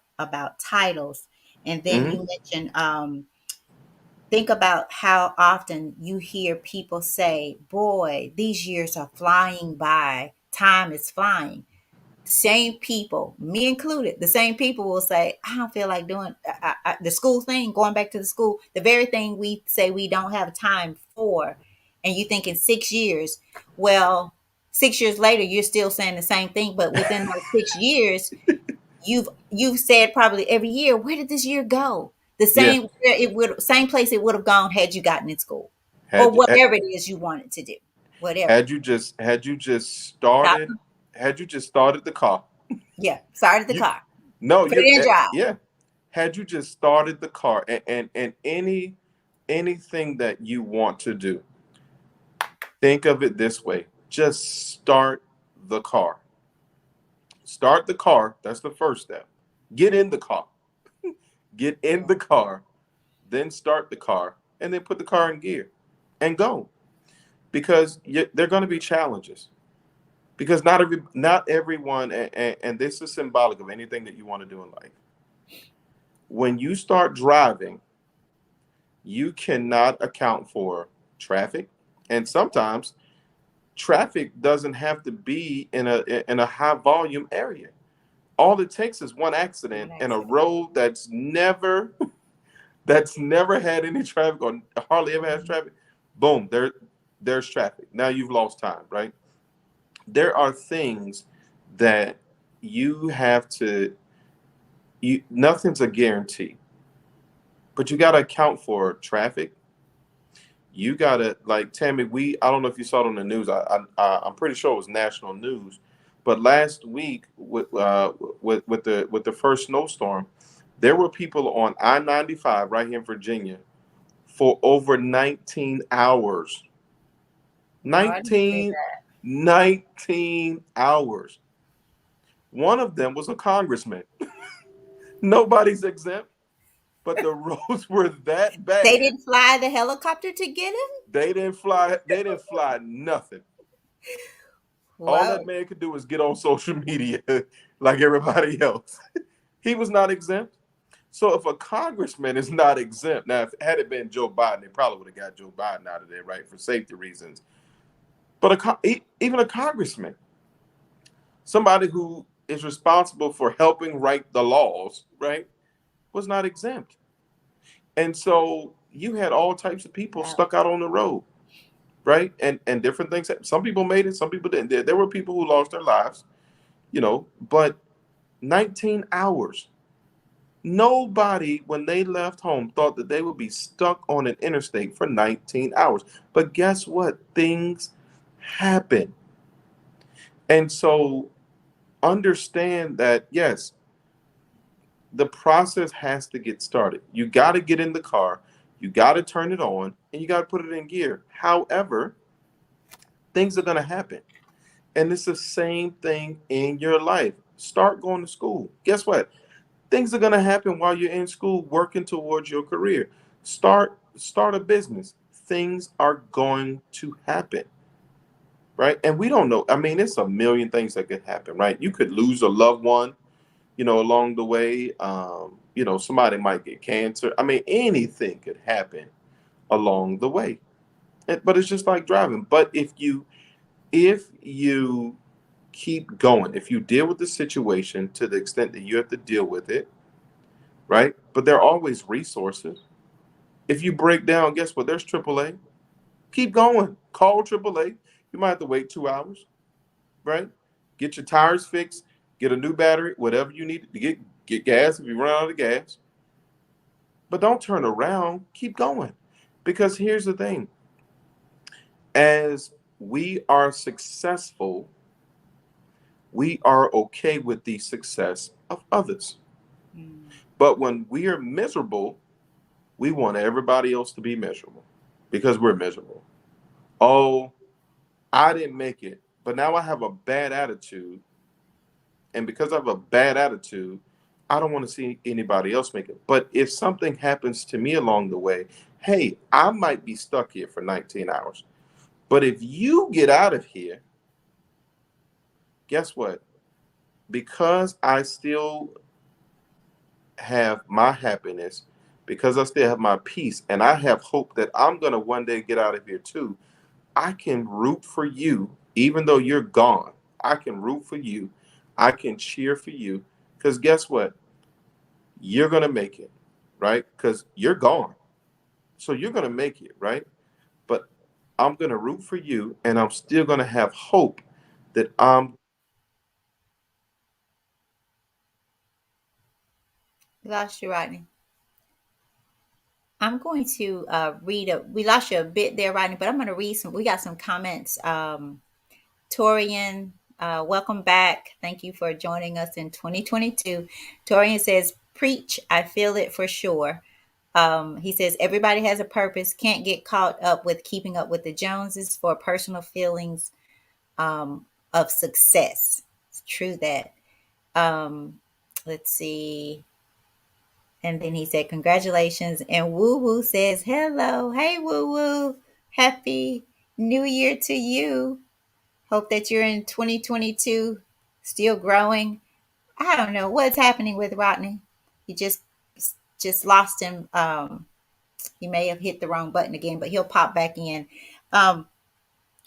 titles. And then Hmm. you mentioned, think about how often you hear people say, "Boy, these years are flying by. Time is flying." Same people, me included, the same people will say, "I don't feel like doing the school thing, going back to the school, the very thing we say we don't have time for." And you think in 6 years, well, 6 years later, you're still saying the same thing, but within those 6 years, you've said probably every year, "Where did this year go?" The Yeah. same place it would have gone had you gotten in school, or Had you whatever it is you wanted to do, whatever. Stop. had you just started the car. Yeah, started the You car, no, put it in drive. yeah. Had you just started the car, and anything that you want to do, think of it this way: just start the car. Start the car. That's the first step. Get in the car. Get in the car, then start the car, and then put the car in gear and go. Because there are going to be challenges. Because not everyone, and this is symbolic of anything that you want to do in life. When you start driving, you cannot account for traffic, and sometimes traffic doesn't have to be in a high volume area. All it takes is one One accident and a accident. road that's never had any traffic or hardly ever has Mhm. traffic. Boom, there's traffic. Now you've lost time, right? There are things that you have to you nothing's a guarantee, but you got to account for traffic. You got to, like, Tammy, we I don't know if you saw it on the news. I'm pretty sure it was national news, but last week with the first snowstorm, there were people on I-95 right here in Virginia for over 19 hours. No, I didn't see 19 19 hours. One of them was a congressman. Nobody's exempt, but the roads were that that. They bad. didn't fly the helicopter to get him? They didn't fly nothing. All that Whoa. man could do was get on social media like everybody else. He was not exempt. So if a congressman is not exempt, now if had it been Joe Biden, they probably would have got Joe Biden out of there, right, for safety reasons. But even a congressman, somebody who is responsible for helping write the laws, right, was not exempt. And so you had all types of people Wow. stuck out on the road, right? And different things. Some people made it, some people didn't. There were people who lost their lives, but 19 hours. Nobody, when they left home, thought that they would be stuck on an interstate for 19 hours. But guess what? Things happen. And so understand that, yes, the process has to get started. You got to get in the car, you got to turn it on, and you got to put it in gear. However, things are going to happen. And it's the same thing in your life. Start going to school. Guess what? Things are going to happen while you're in school working towards your career. Start a business. Things are going to happen, right? And we don't know. I mean, it's a million things that could happen, right? You could lose a loved one, along the way. Somebody might get cancer. I mean, anything could happen along the way. But it's just like driving. But if you keep going, if you deal with the situation to the extent that you have to deal with it, right? But there are always resources. If you break down, guess what? There's AAA. Keep going. Call AAA. You might have to wait 2 hours, right? Get your tires fixed. Get a new battery. Whatever you need to get gas if you run out of gas. But don't turn around. Keep going, because here's the thing: as we are successful, we are okay with the success of others. Mm. But when we are miserable, we want everybody else to be miserable because we're miserable. Oh, I didn't make it, but now I have a bad attitude. And because I have a bad attitude, I don't want to see anybody else make it. But if something happens to me along the way, hey, I might be stuck here for 19 hours. But if you get out of here, guess what? Because I still have my happiness, because I still have my peace, and I have hope that I'm going to one day get out of here too, I can root for you, even though you're gone. I can root for you. I can cheer for you. Because guess what? You're going to make it, right? Because you're gone. So you're going to make it, right? But I'm going to root for you, and I'm still going to have hope that I'm. We lost you, Rodney. I'm going to read a. We lost you a bit there, Rodney, but I'm going to read some. We got some comments. Torian, welcome back. Thank you for joining us in 2022. Torian says, "Preach, I feel it for sure." He says, "Everybody has a purpose. Can't get caught up with keeping up with the Joneses for personal feelings of success." It's true that. Let's see. And then he said, "Congratulations." And Woo Woo says, "Hello. Hey, Woo Woo. Happy New Year to you. Hope that you're in 2022 still growing." I don't know what's happening with Rodney. You just lost him. He may have hit the wrong button again, but he'll pop back in. Um,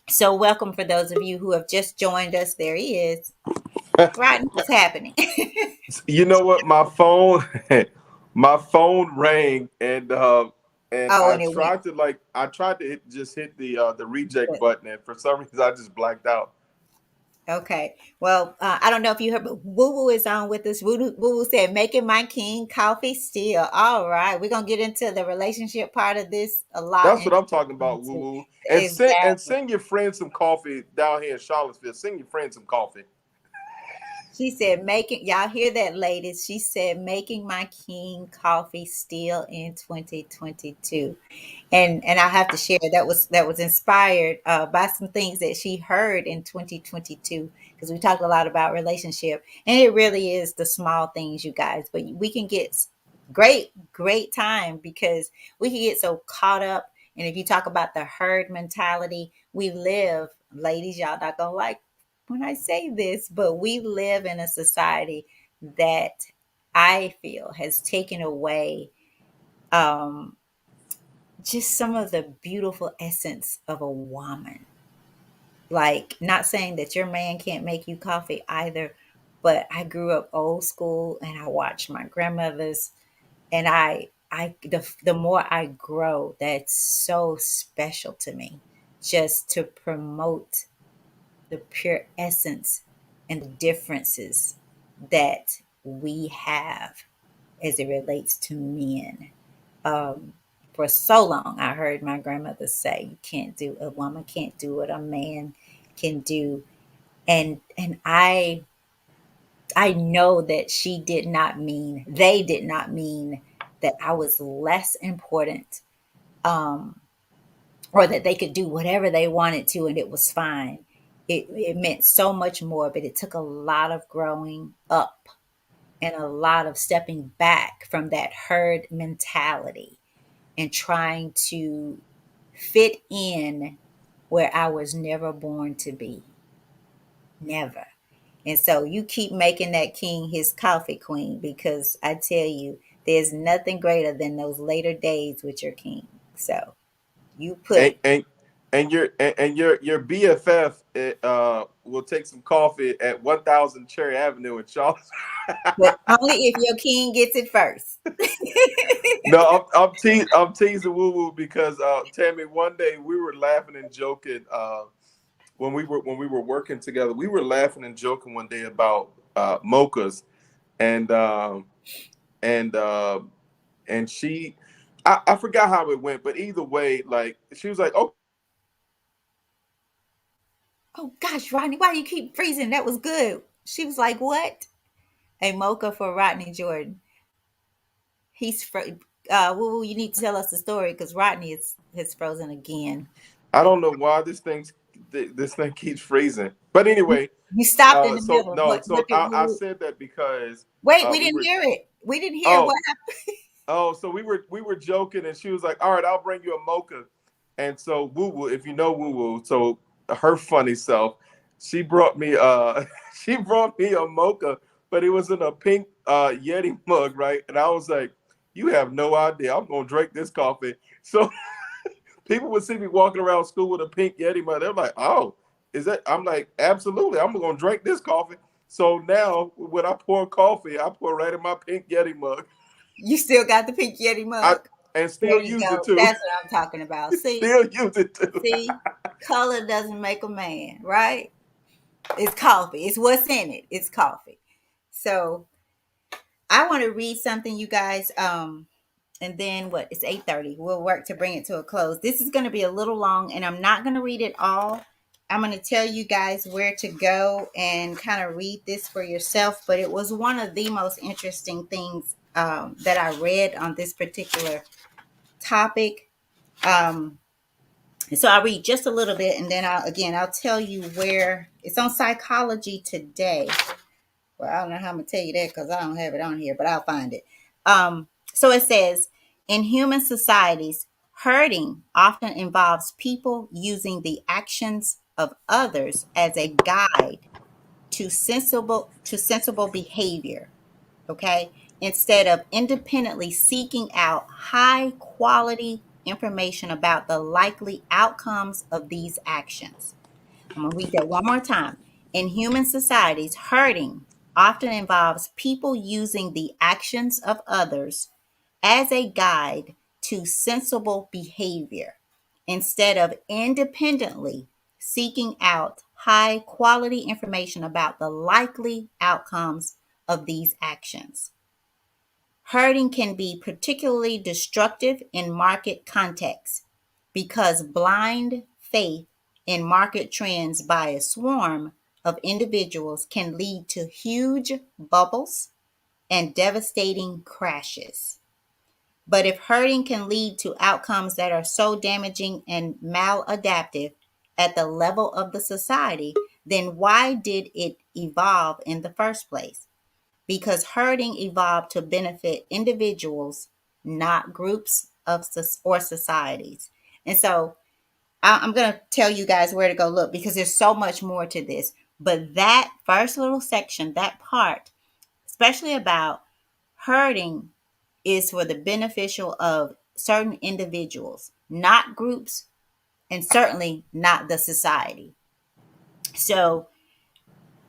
So, welcome for those of you who have just joined us. There he is. Rodney, what's happening? You know what? My phone, my phone rang, and Oh, I and it went. tried to just hit the reject button, and for some reason I just blacked out. Okay. Well, I don't know if you heard, but Woo Woo is on with us. Woo Woo said, "Making my king coffee still." All right, we're gonna get into the relationship part of this a lot, That's and what I'm talking about, woo woo. And exactly. send your friends some coffee down here in Charlottesville. Send your friends some coffee. She said, "Making y'all hear that, ladies?" She said, "Making my king coffee still in 2022." And I have to share that was inspired by some things that she heard in 2022, because we talked a lot about relationship, and it really is the small things, you guys. But we can get great time, because we can get so caught up. And if you talk about the herd mentality, we live, ladies, y'all not gonna like when I say this, but we live in a society that I feel has taken away um just some of the beautiful essence of a woman. Like, not saying that your man can't make you coffee either, but I grew up old school and I watched my grandmothers, and the more I grow, that's so special to me, just to promote the pure essence and the differences that we have as it relates to men. um, for so long, I heard my grandmother say, "You can't do a woman can't do what a man can do," and I know that she did not mean they did not mean that I was less important, um, or that they could do whatever they wanted to and it was fine. It meant so much more, but it took a lot of growing up and a lot of stepping back from that herd mentality and trying to fit in where I was never born to be. Never. And so you keep making that king his coffee queen, because I tell you, there's nothing greater than those later days with your king. So you And put, and and your BFF will take some coffee at 1,000 Cherry Avenue in Charlotte. but only if your king gets it first. No, I'm teasing Woo Woo because Tammy, one day we were laughing and joking when we were working together. We were laughing and joking one day about mochas, and and uh, and she, I forgot how it went, but either way, like she was like, "Oh, Oh gosh, Rodney, why do you keep freezing? That was good. She was like, "What?" A mocha for Rodney Jordan. He's Woo Woo, you need to tell us the story, because Rodney has frozen again. I don't know why this thing keeps freezing." But You anyway, you stopped in the so middle. no, What so did I Woo? said that because Wait, we we didn't were hear it. We didn't hear what oh happened. so we were joking, and she was like, "All right, I'll bring you a mocha." And so Woo Woo, if you know Woo Woo, so her funny self, she brought me she brought me a mocha, but it was in a pink Yeti mug, right? And I was like, "You have no idea. I'm gonna drink this coffee." So people would see me walking around school with a pink Yeti mug. They're like, "Oh, is that?" I'm like, "Absolutely. I'm gonna drink this coffee." So now when I pour coffee, I pour right in my pink Yeti mug. You still got the pink Yeti I mug. and There still you use it go. too. That's what I'm talking about. See, Still use it too. see, color doesn't make a man, right? It's coffee. It's what's in it. It's coffee. So I want to read something, you guys. And then what? It's 8:30. We'll work to bring it to a close. This is going to be a little long, and I'm not going to read it all. I'm going to tell you guys where to go and kind of read this for yourself. But it was one of the most interesting things that I read on this particular topic. Um, and so I'll read just a little bit, and then I'll tell you where it's on Psychology Today. Well, I don't know how I'm gonna tell you that because I don't have it on here, but I'll find it. So it says, in human societies, herding often involves people using the actions of others as a guide to sensible behavior. Okay, instead of independently seeking out high quality information about the likely outcomes of these actions. I'm going to read that one more time. In human societies, herding often involves people using the actions of others as a guide to sensible behavior instead of independently seeking out high quality information about the likely outcomes of these actions. Herding can be particularly destructive in market contexts because blind faith in market trends by a swarm of individuals can lead to huge bubbles and devastating crashes. But if herding can lead to outcomes that are so damaging and maladaptive at the level of the society, then why did it evolve in the first place? Because herding evolved to benefit individuals, not groups of or societies. And so I'm going to tell you guys where to go look because there's so much more to this. But that first little section, that part, especially about herding, is for the beneficial of certain individuals, not groups, and certainly not the society. So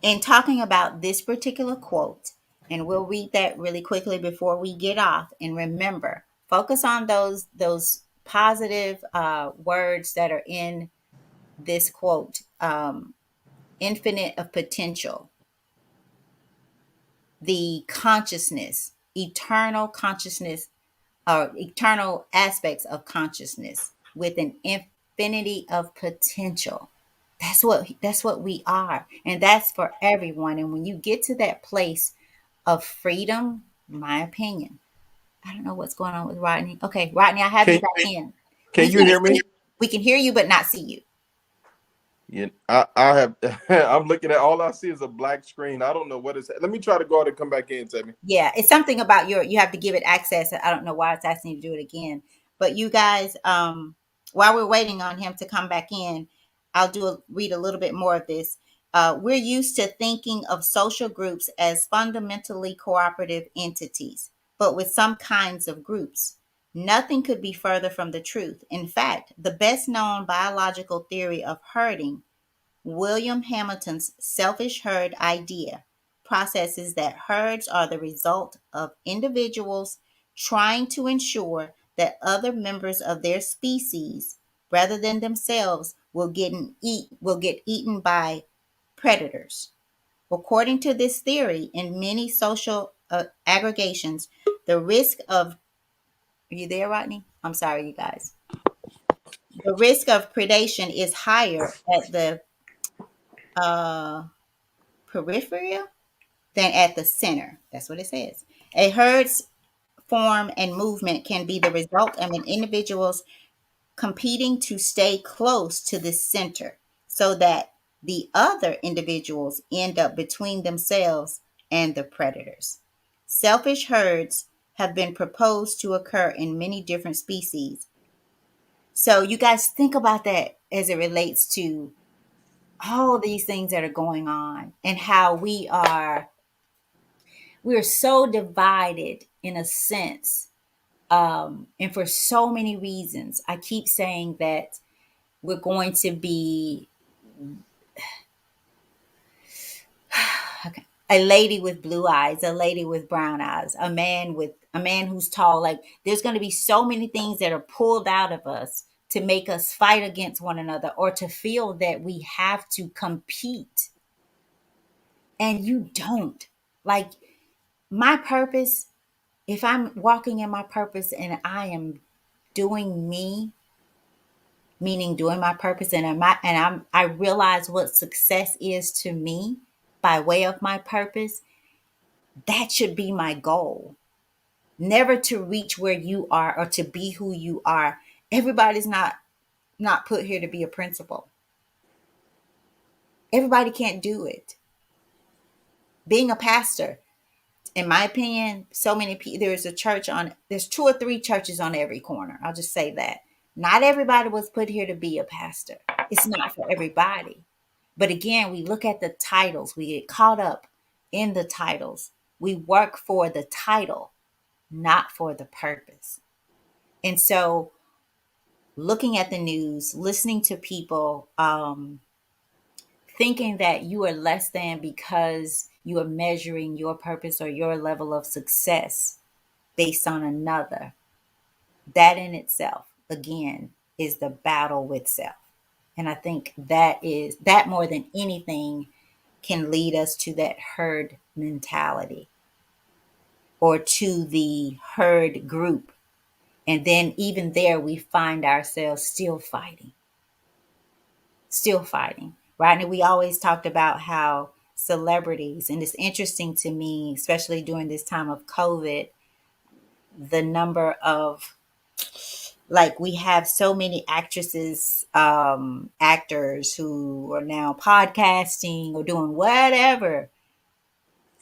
in talking about this particular quote, and we'll read that really quickly before we get off. And remember, focus on those positive words that are in this quote: infinite of potential, the consciousness, or eternal aspects of consciousness with an infinity of potential. That's what we are, and that's for everyone. And when you get to that place of freedom, my opinion, I don't know what's going on with Rodney. Okay, Rodney, I have you Can back in. can We you can't hear me? see, we can hear you but not see you. Yeah, I have. I'm looking at, all I see is a black screen. I don't know what is. Let me try to go out and come back in, Tammy. Yeah, it's something about you have to give it access. I don't know why it's asking you to do it again. But you guys, while we're waiting on him to come back in, read a little bit more of this. We're used to thinking of social groups as fundamentally cooperative entities, but with some kinds of groups, nothing could be further from the truth. In fact, the best known biological theory of herding, William Hamilton's selfish herd idea, processes that herds are the result of individuals trying to ensure that other members of their species, rather than themselves, will get eaten by predators. According to this theory, in many social aggregations, the risk of, are you there, Rodney? I'm sorry, you guys. The risk of predation is higher at the uh, periphery than at the center. That's what it says. A herd's form and movement can be the result of an individual's competing to stay close to the center so that the other individuals end up between themselves and the predators. Selfish herds have been proposed to occur in many different species. So you guys think about that as it relates to all these things that are going on and how we're so divided in a sense, and for so many reasons. I keep saying that we're going to be, okay, a lady with blue eyes, a lady with brown eyes, a man who's tall. Like there's going to be so many things that are pulled out of us to make us fight against one another or to feel that we have to compete, and you don't. Like my purpose, if I'm walking in my purpose and I am doing me, meaning doing my purpose, I realize what success is to me by way of my purpose, that should be my goal. Never to reach where you are or to be who you are. Everybody's not put here to be a principal. Everybody can't do it. Being a pastor, in my opinion, so many people, there's two or three churches on every corner. I'll just say that. Not everybody was put here to be a pastor. It's not for everybody. But again, we look at the titles, we get caught up in the titles. We work for the title, not for the purpose. And so looking at the news, listening to people, thinking that you are less than because you are measuring your purpose or your level of success based on another. That in itself, again, is the battle with self. And I think that more than anything can lead us to that herd mentality or to the herd group. And then even there, we find ourselves still fighting. Right. And we always talked about how celebrities, and it's interesting to me, especially during this time of COVID, the number of, like, we have so many actresses, actors who are now podcasting or doing whatever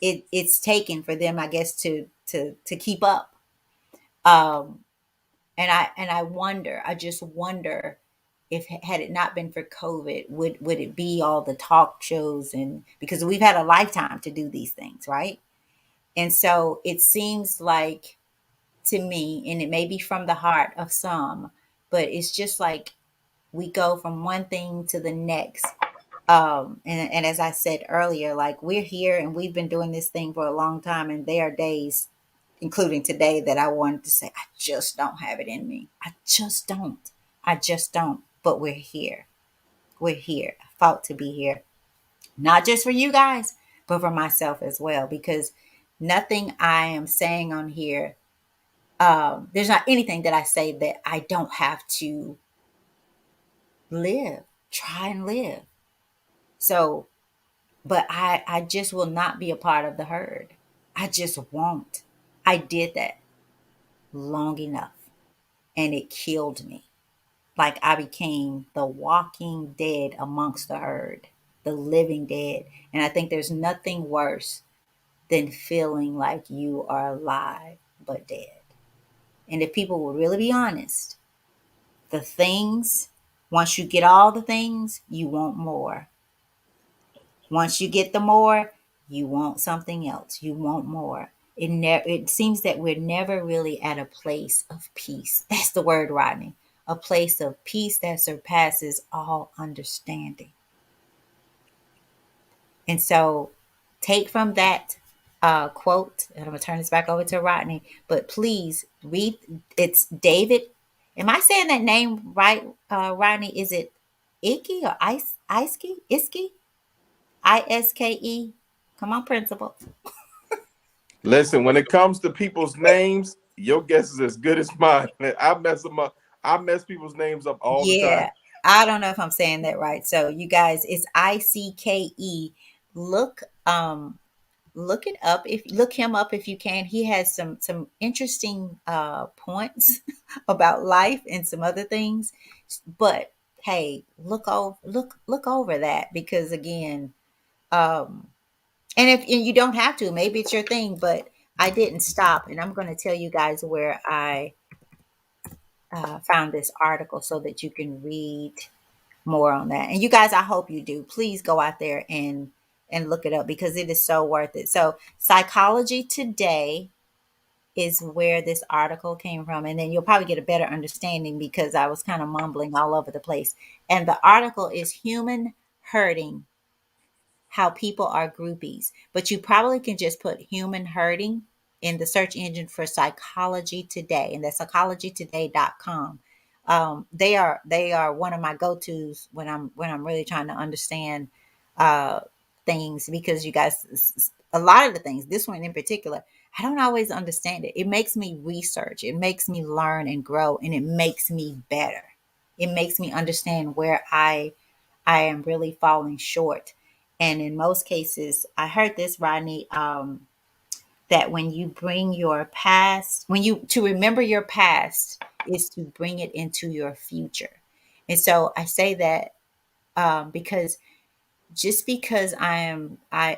it's taken for them, I guess, to keep up. Um, and I wonder, I just wonder if, had it not been for COVID, would it be all the talk shows, and because we've had a lifetime to do these things, right? And so it seems like, to me, and it may be from the heart of some, but it's just like we go from one thing to the next. And as I said earlier, like, we're here and we've been doing this thing for a long time, and there are days, including today, that I wanted to say, I just don't have it in me. I just don't. I just don't. But we're here. We're here. I fought to be here, not just for you guys, but for myself as well, because nothing I am saying on here, there's not anything that I say that I don't have to live, try and live. So, but I just will not be a part of the herd. I just won't. I did that long enough and it killed me. Like, I became the walking dead amongst the herd, the living dead. And I think there's nothing worse than feeling like you are alive but dead. And if people would really be honest, the things, once you get all the things, you want more. Once you get the more, you want something else. You want more. It seems that we're never really at a place of peace. That's the word, Rodney. A place of peace that surpasses all understanding. And so, take from that quote, and I'm gonna turn this back over to Rodney. But please read. It's David. Am I saying that name right, Rodney? Is it Icky or Iske? Iske? Iske? Come on, principal. Listen, when it comes to people's names, your guess is as good as mine. I mess them up. I mess people's names up all the time. Yeah, I don't know if I'm saying that right. So you guys, it's Icke. Look, look it up, if look him up if you can. He has some interesting points about life and some other things. But hey, look over that, because again, um and you don't have to, maybe it's your thing, but I didn't stop, and I'm going to tell you guys where I found this article so that you can read more on that. And you guys, I hope you do. Please go out there and look it up, because it is so worth it. So, Psychology Today is where this article came from, and then you'll probably get a better understanding, because I was kind of mumbling all over the place. And the article is Human Hurting, How People Are Groupies. But you probably can just put human hurting in the search engine for Psychology Today, and that's psychologytoday.com. They are one of my go-tos when I'm really trying to understand uh, things, because you guys, a lot of the things, this one in particular, I don't always understand it. It makes me research, it makes me learn and grow, and it makes me better. It makes me understand where I am really falling short. And in most cases, I heard this, Rodney, that when you bring your past, when you, to remember your past is to bring it into your future. And so I say that because just because I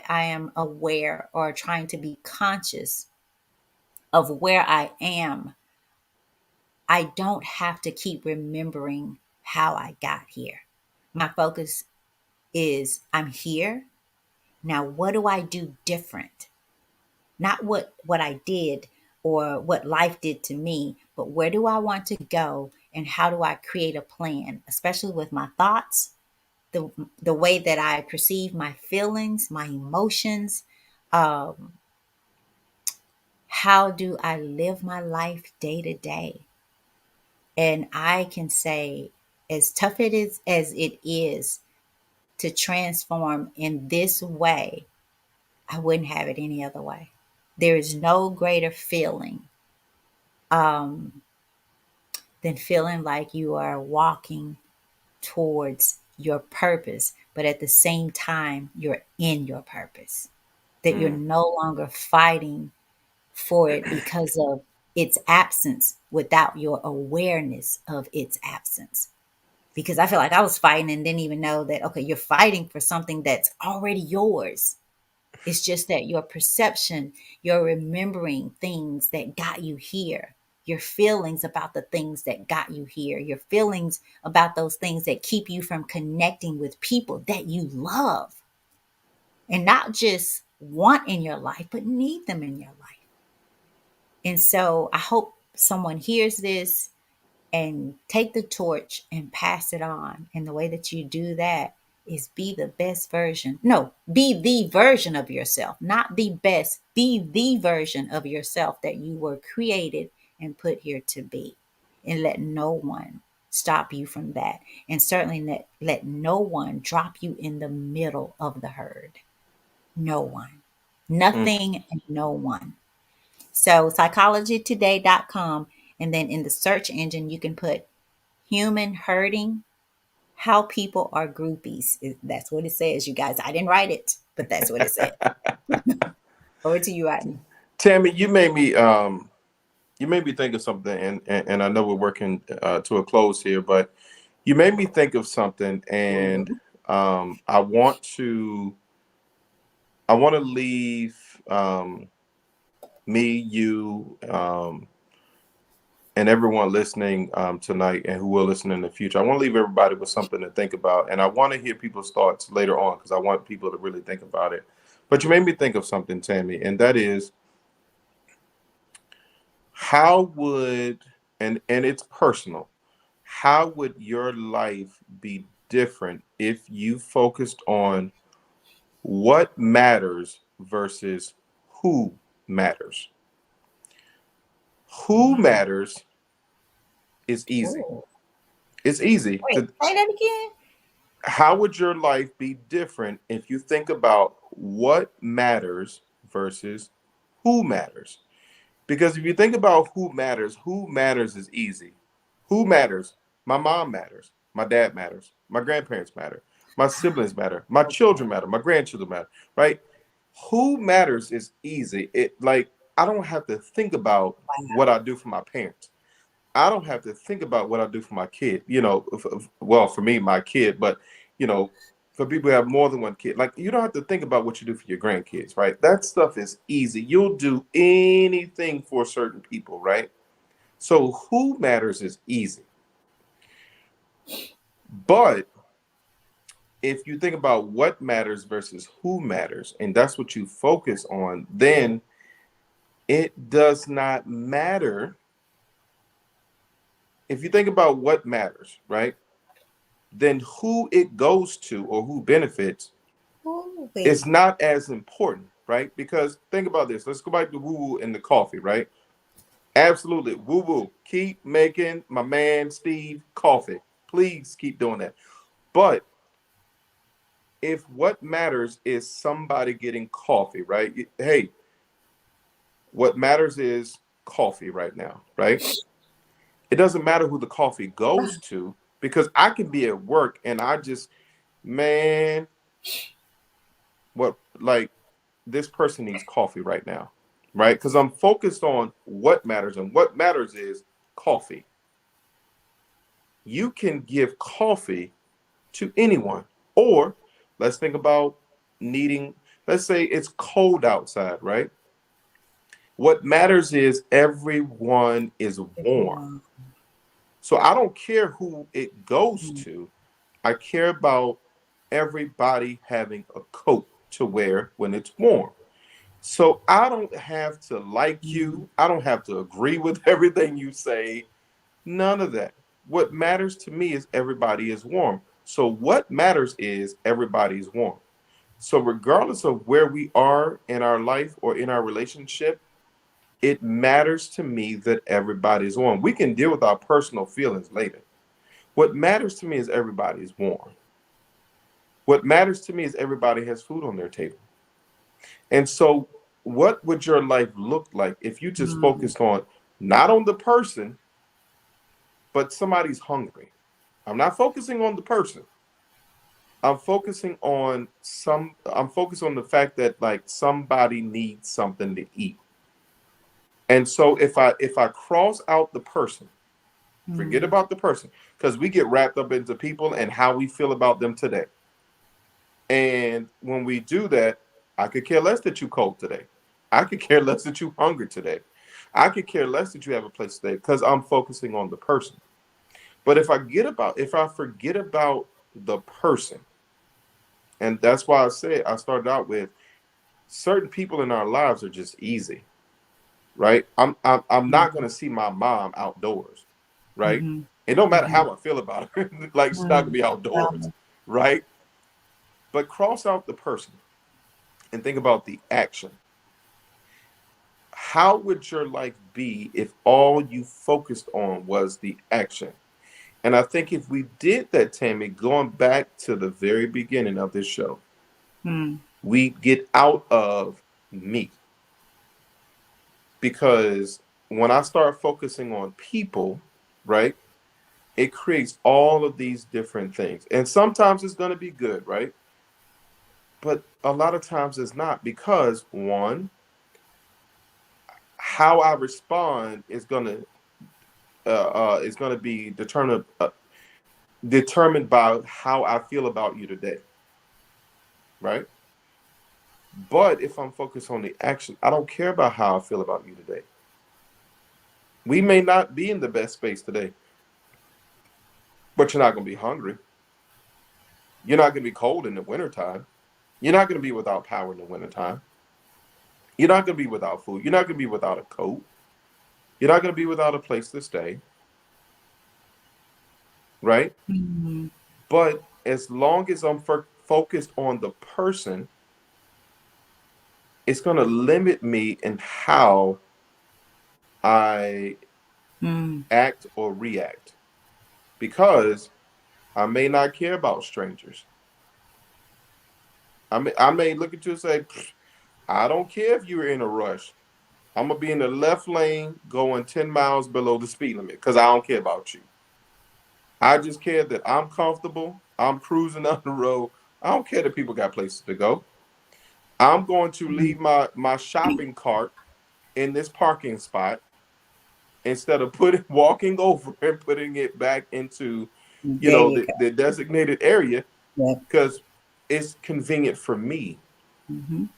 am aware or trying to be conscious of where I am, I don't have to keep remembering how I got here. My focus is, I'm here. Now, what do I do different? Not what I did or what life did to me, but where do I want to go and how do I create a plan, especially with my thoughts, the way that I perceive my feelings, my emotions. Um, how do I live my life day to day? And I can say, as tough as it is to transform in this way, I wouldn't have it any other way. There is no greater feeling um, than feeling like you are walking towards your purpose, but at the same time, you're in your purpose. That you're Mm. no longer fighting for it because of its absence without your awareness of its absence. Because I feel like I was fighting and didn't even know that, okay, you're fighting for something that's already yours. It's just that your perception, you're remembering things that got you here, your feelings about the things that got you here, your feelings about those things that keep you from connecting with people that you love and not just want in your life, but need them in your life. And so I hope someone hears this and take the torch and pass it on. And the way that you do that is be the best version. No, be the version of yourself, not the best. Be the version of yourself that you were created and put here to be. And let no one stop you from that. And certainly let no one drop you in the middle of the herd. No one. Mm. Nothing and no one. So psychologytoday.com, and then in the search engine you can put human hurting, how people are groupies. That's what it says, you guys. I didn't write it, but that's what it said. Over to you, Rodney. Tammy, you made me think of something, and I know we're working to a close here, but you made me think of something, and Mhm. I want to leave me, you, and everyone listening tonight, and who will listen in the future. I want to leave everybody with something to think about, and I want to hear people's thoughts later on because I want people to really think about it. But you made me think of something, Tammy, and that is how would and it's personal. How would your life be different if you focused on what matters versus who matters? Who Mm. matters is easy. Oh, It's easy wait, to. say that again. How would your life be different if you think about what matters versus who matters? Because if you think about who matters is easy. Who matters? My mom matters. My dad matters. My grandparents matter. My Ah, siblings matter. My children okay. matter. My grandchildren matter. Right? Who matters is easy. It like I don't have to think about what I do for my parents. I don't have to think about what I do for my kid. Well, for me, my kid, but you know, for people who have more than one kid, like you don't have to think about what you do for your grandkids, right? That stuff is easy. You'll do anything for certain people, right? So who matters is easy. But if you think about what matters versus who matters, and that's what you focus on, then it does not matter. If you think about what matters, right? Then who it goes to or who benefits Ooh, is wait. not as important, right? Because think about this. Let's go back to woo woo and the coffee, right? Absolutely. Woo woo. Keep making my man Steve coffee. Please keep doing that. But if what matters is somebody getting coffee, right? Hey, what matters is coffee right now, right? It doesn't matter who the coffee goes to because I can be at work and man, what like this person needs coffee right now, right? Because I'm focused on what matters, and what matters is coffee. You can give coffee to anyone, or let's think about needing, let's say it's cold outside, right? What matters is everyone is warm. Everyone. So I don't care who it goes Mm. to, I care about everybody having a coat to wear when it's warm. So I don't have to like Mm, you. I don't have to agree with everything you say. None of that. What matters to me is everybody is warm. So what matters is everybody's warm. So regardless of where we are in our life or in our relationship, it matters to me that everybody's warm. We can deal with our personal feelings later. What matters to me is everybody's warm. What matters to me is everybody has food on their table. And so, what would your life look like if you just mm, focused on not on the person, but somebody's hungry? I'm not focusing on the person. I'm focused on the fact that like somebody needs something to eat. And so if I cross out the person, forget mm, about the person, because we get wrapped up into people and how we feel about them today. And when we do that, I could care less that you cold today. I could care less that you hungry today. I could care less that you have a place today because I'm focusing on the person. But if I forget about the person, and that's why I started out with certain people in our lives are just easy, right? I'm not mm, gonna see my mom outdoors, right? mhm, It don't matter mhm, how I feel about her, like she's not gonna mm. be outdoors, Um, right? But cross out the person and think about the action. How would your life be if all you focused on was the action? And I think if we did that, Tammy, going back to the very beginning of this show, mm, we get out of me. Because when I start focusing on people, right, it creates all of these different things. And sometimes it's going to be good, right? But a lot of times it's not because one, how I respond is going to be determined by how I feel about you today, right? But if I'm focused on the action, I don't care about how I feel about you today. We may not be in the best space today, but you're not going to be hungry. You're not going to be cold in the wintertime. You're not going to be without power in the wintertime. You're not going to be without food. You're not going to be without a coat. You're not going to be without a place to stay, right? mhm, But as long as I'm focused on the person, it's going to limit me in how I mm, act or react because I may not care about strangers. I may look at you and say, I don't care if you're in a rush. I'm going to be in the left lane going 10 miles below the speed limit because I don't care about you. I just care that I'm comfortable. I'm cruising down the road. I don't care that people got places to go. I'm going to mm. leave my shopping cart in this parking spot instead of putting walking over and putting it back into, There you go. the designated area Yep. because it's convenient for me. Mhm,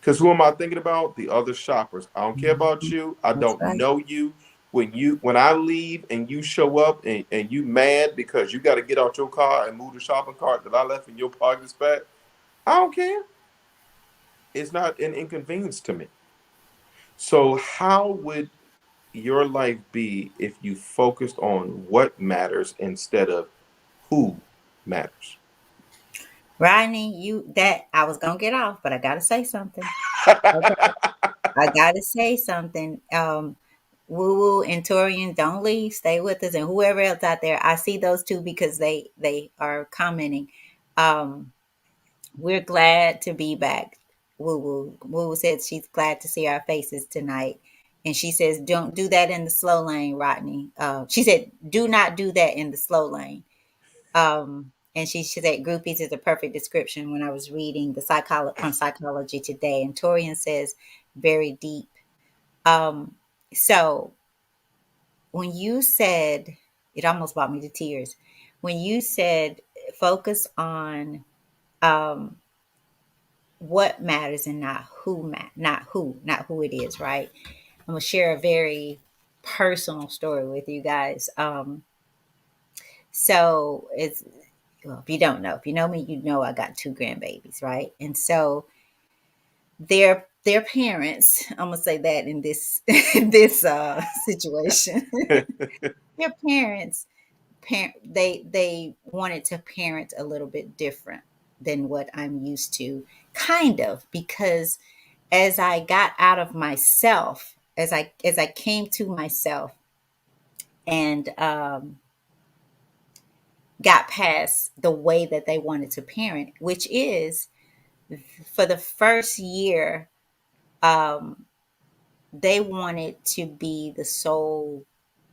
Because who am I thinking about? The other shoppers. I don't care about mhm. you. I That's don't right. know you. When I leave and you show up and you mad because you got to get out your car and move the shopping cart that I left in your parking spot, I don't care. It's not an inconvenience to me. So how would your life be if you focused on what matters instead of who matters? Rodney, you that I was gonna get off, but I gotta say something. Okay. I gotta say something. Woo Woo and Torian, don't leave. Stay with us, and whoever else out there. I see those two because they are commenting. Um, we're glad to be back. Woo Woo. Woo Woo said she's glad to see our faces tonight, and she says, "Don't do that in the slow lane, Rodney." She said, "Do not do that in the slow lane." And she said groupies is a perfect description when I was reading the Psychology Today. And Torian says very deep. Um, so when you said, it almost brought me to tears. When you said focus on um, what matters and not not who it is, right? I'm gonna share a very personal story with you guys. So it's well, if you don't know, if you know me, you know I got two grandbabies, right? And so they're their parents, I'm gonna say that in this in this situation, their parents they wanted to parent a little bit different than what I'm used to, kind of, because as I got out of myself, as I came to myself and got past the way that they wanted to parent, which is for the first year, um, they wanted to be the sole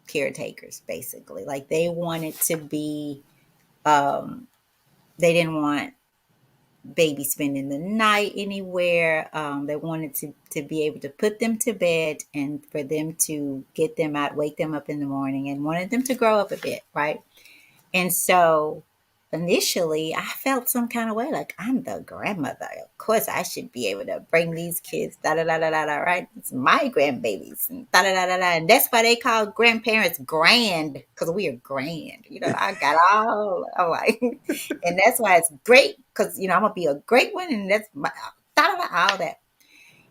caretakers, basically. Like they wanted to be, um, they didn't want baby spending the night anywhere. They wanted to be able to put them to bed and for them to get them out, wake them up in the morning, and wanted them to grow up a bit, right? And so initially, I felt some kind of way like I'm the grandmother. Of course, I should be able to bring these kids, da da da da da, da right? It's my grandbabies, and da da da da da. And that's why they call grandparents grand, because we are grand. I got all like, and that's why it's great, because, I'm going to be a great one, and that's my, da da da, all that.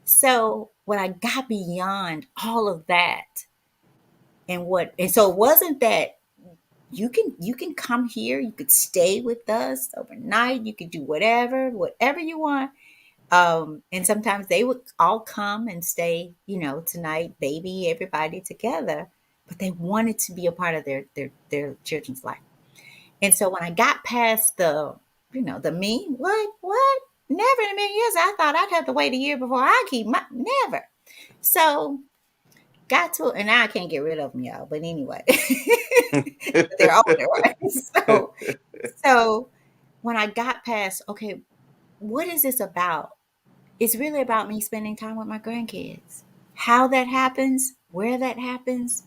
So when I got beyond all of that, and so it wasn't that you can come here, you could stay with us overnight, you could do whatever you want. And sometimes they would all come and stay, tonight, baby, everybody together, but they wanted to be a part of their children's life. And so when I got past the me, what, never in a million years, I thought I'd have to wait a year before I keep my, never. So got to, and now I can't get rid of them, y'all, but anyway. They're older, right? So when I got past, okay, what is this about? It's really about me spending time with my grandkids. How that happens, where that happens,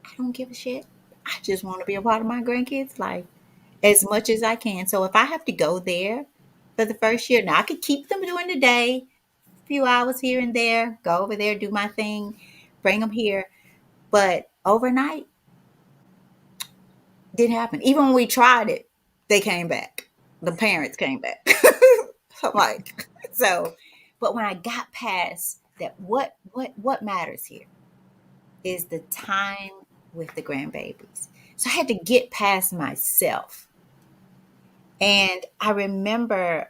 I don't give a shit. I just want to be a part of my grandkids' life as much as I can. So if I have to go there for the first year, now I could keep them during the day, a few hours here and there, go over there, do my thing, bring them here. But overnight, didn't happen. Even when we tried it, they came back. The parents came back. I'm like, so, but when I got past that, what matters here is the time with the grandbabies. So I had to get past myself. And I remember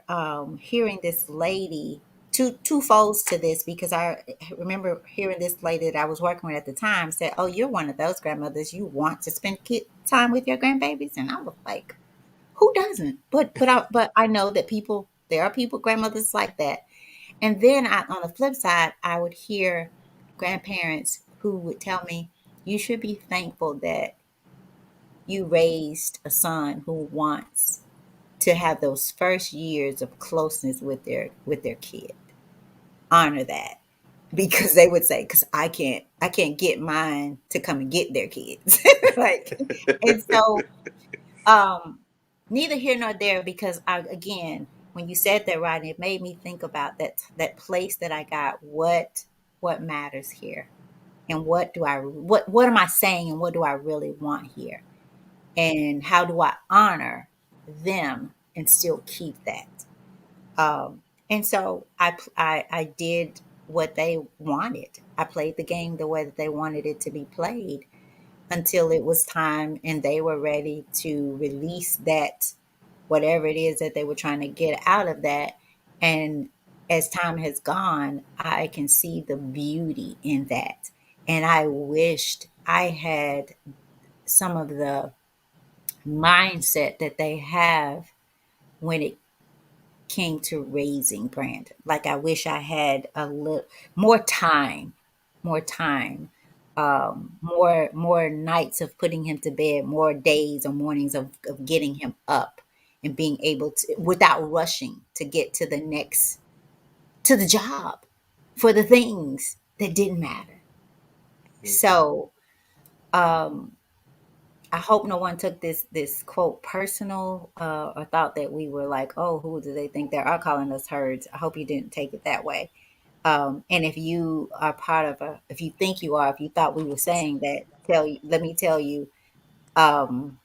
hearing this lady, two folds to this, because I remember hearing this lady that I was working with at the time said, "Oh, you're one of those grandmothers. You want to spend time with your grandbabies?" And I was like, "Who doesn't?" But I know that there are people, grandmothers like that. And then on the flip side, I would hear grandparents who would tell me, "You should be thankful that you raised a son who wants to have those first years of closeness with their kid. Honor that." Because they would say, because I can't get mine to come and get their kids. Like, and so neither here nor there, because again, when you said that, right, it made me think about that place that I got. What matters here, and what am I saying, and what do I really want here, and how do I honor them and still keep that. And so I did what they wanted. I played the game the way that they wanted it to be played until it was time and they were ready to release that, whatever it is that they were trying to get out of that. And as time has gone, I can see the beauty in that. And I wished I had some of the mindset that they have when it came to raising Brandon. Like I wish I had a little more time, more nights of putting him to bed, more days or mornings of getting him up and being able to, without rushing to get to to the job for the things that didn't matter. So, um, I hope no one took this quote personal, or thought that we were like, oh, who do they think they are calling us herds? I hope you didn't take it that way. And if you are part of if you think you are, if you thought we were saying that, let me tell you, um,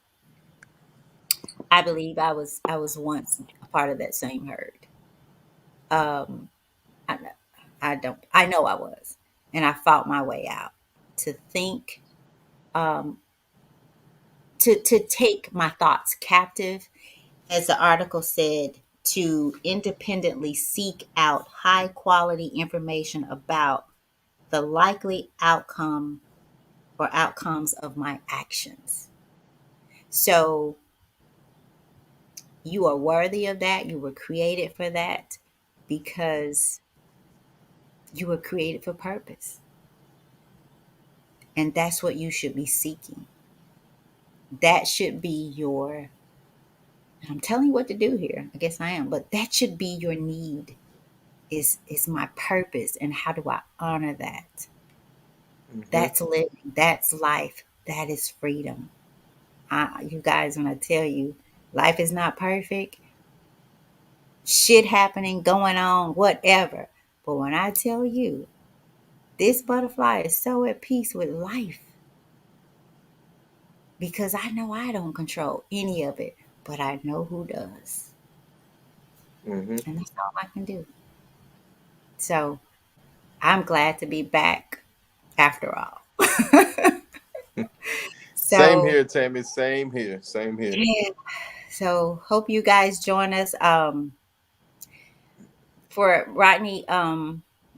I believe I was once a part of that same herd. Um, I know I was. And I fought my way out to think, um, to take my thoughts captive, as the article said, to independently seek out high quality information about the likely outcome or outcomes of my actions. So you are worthy of that. You were created for that because you were created for purpose. And that's what you should be seeking. That should be your, I'm telling you what to do here. I guess I am, but that should be your need, is my purpose, and how do I honor that? Hmm. That's living, that's life, that is freedom. You guys, when I tell you life is not perfect, shit happening, going on, whatever. But when I tell you this butterfly is so at peace with life because I know I don't control any of it, but I know who does. Hmm. And that's all I can do. So I'm glad to be back after all. Same So here, Tammy. Same here. Same here. yeah, so hope you guys join us. For Rodney,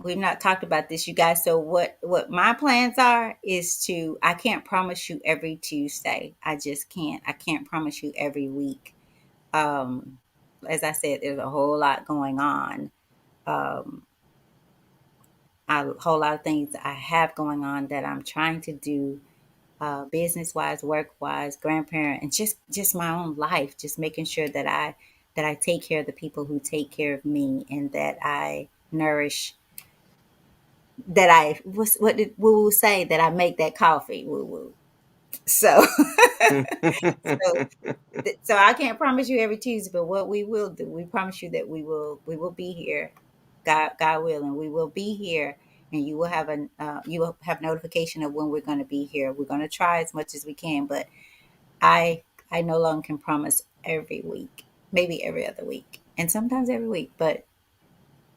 we've not talked about this, you guys. So what my plans are is to, I can't promise you every Tuesday. I just can't. I can't promise you every week. Um, as I said, there's a whole lot going on. Um, a whole lot of things I have going on that I'm trying to do, business wise, work wise, grandparent, and just my own life. Just making sure that I take care of the people who take care of me, and that I nourish. That I what did Woo Woo say? That I make that coffee. Woo Woo. So so so I can't promise you every Tuesday, but what we will do, we promise you that we will be here, God willing, we will be here, and you will have notification of when we're going to be here. We're going to try as much as we can, but I I no longer can promise every week, maybe every other week, and sometimes every week, but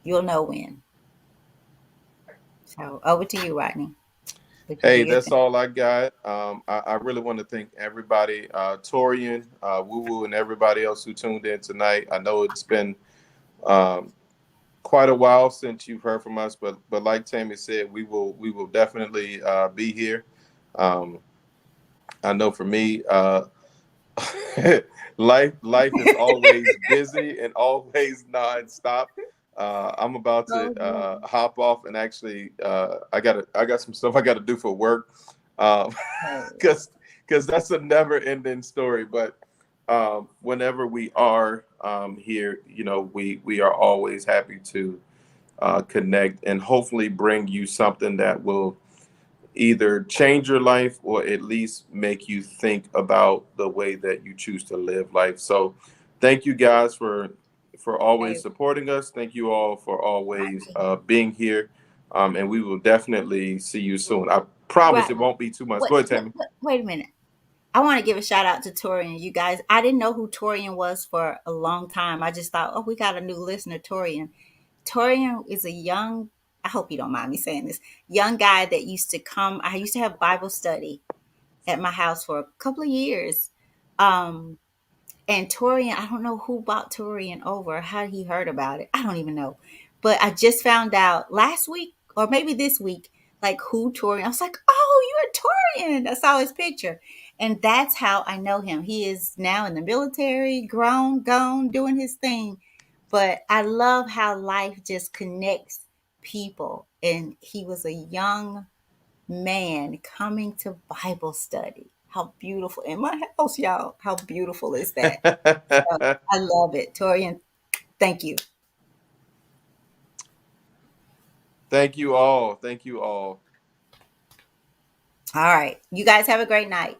you'll know when. So over to you, Rodney. Would you do Hey, your that's thing? all I got. I really want to thank everybody, Torian, Woo Woo, and everybody else who tuned in tonight. I know it's been um, quite a while since you've heard from us, but like Tammy said, we will definitely be here. Um, I know for me, life is always busy and always nonstop. I'm about to Oh, yeah. hop off and actually I got some stuff I got to do for work, Oh, because because that's a never ending story. But whenever we are here, we are always happy to connect and hopefully bring you something that will either change your life or at least make you think about the way that you choose to live life. So thank you guys for always hey, supporting us. Thank you all for always being here. And we will definitely see you soon. I promise right. it won't be too much. Wait, Go ahead, wait, Tammy. wait, wait a minute. I want to give a shout out to Torian, you guys. I didn't know who Torian was for a long time. I just thought, oh, we got a new listener, Torian. Torian is a young, I hope you don't mind me saying this, young guy that used to come. I used to have Bible study at my house for a couple of years. Um, and Torian, I don't know who bought Torian over, how he heard about it. I don't even know. But I just found out last week or maybe this week, like who Torian. I was like, oh, you're Torian. I saw his picture. And that's how I know him. He is now in the military, grown, gone, doing his thing. But I love how life just connects people. And he was a young man coming to Bible study. How beautiful in my house, y'all. How beautiful is that? So I love it. Torian, thank you. Thank you all. Thank you all. All right. You guys have a great night.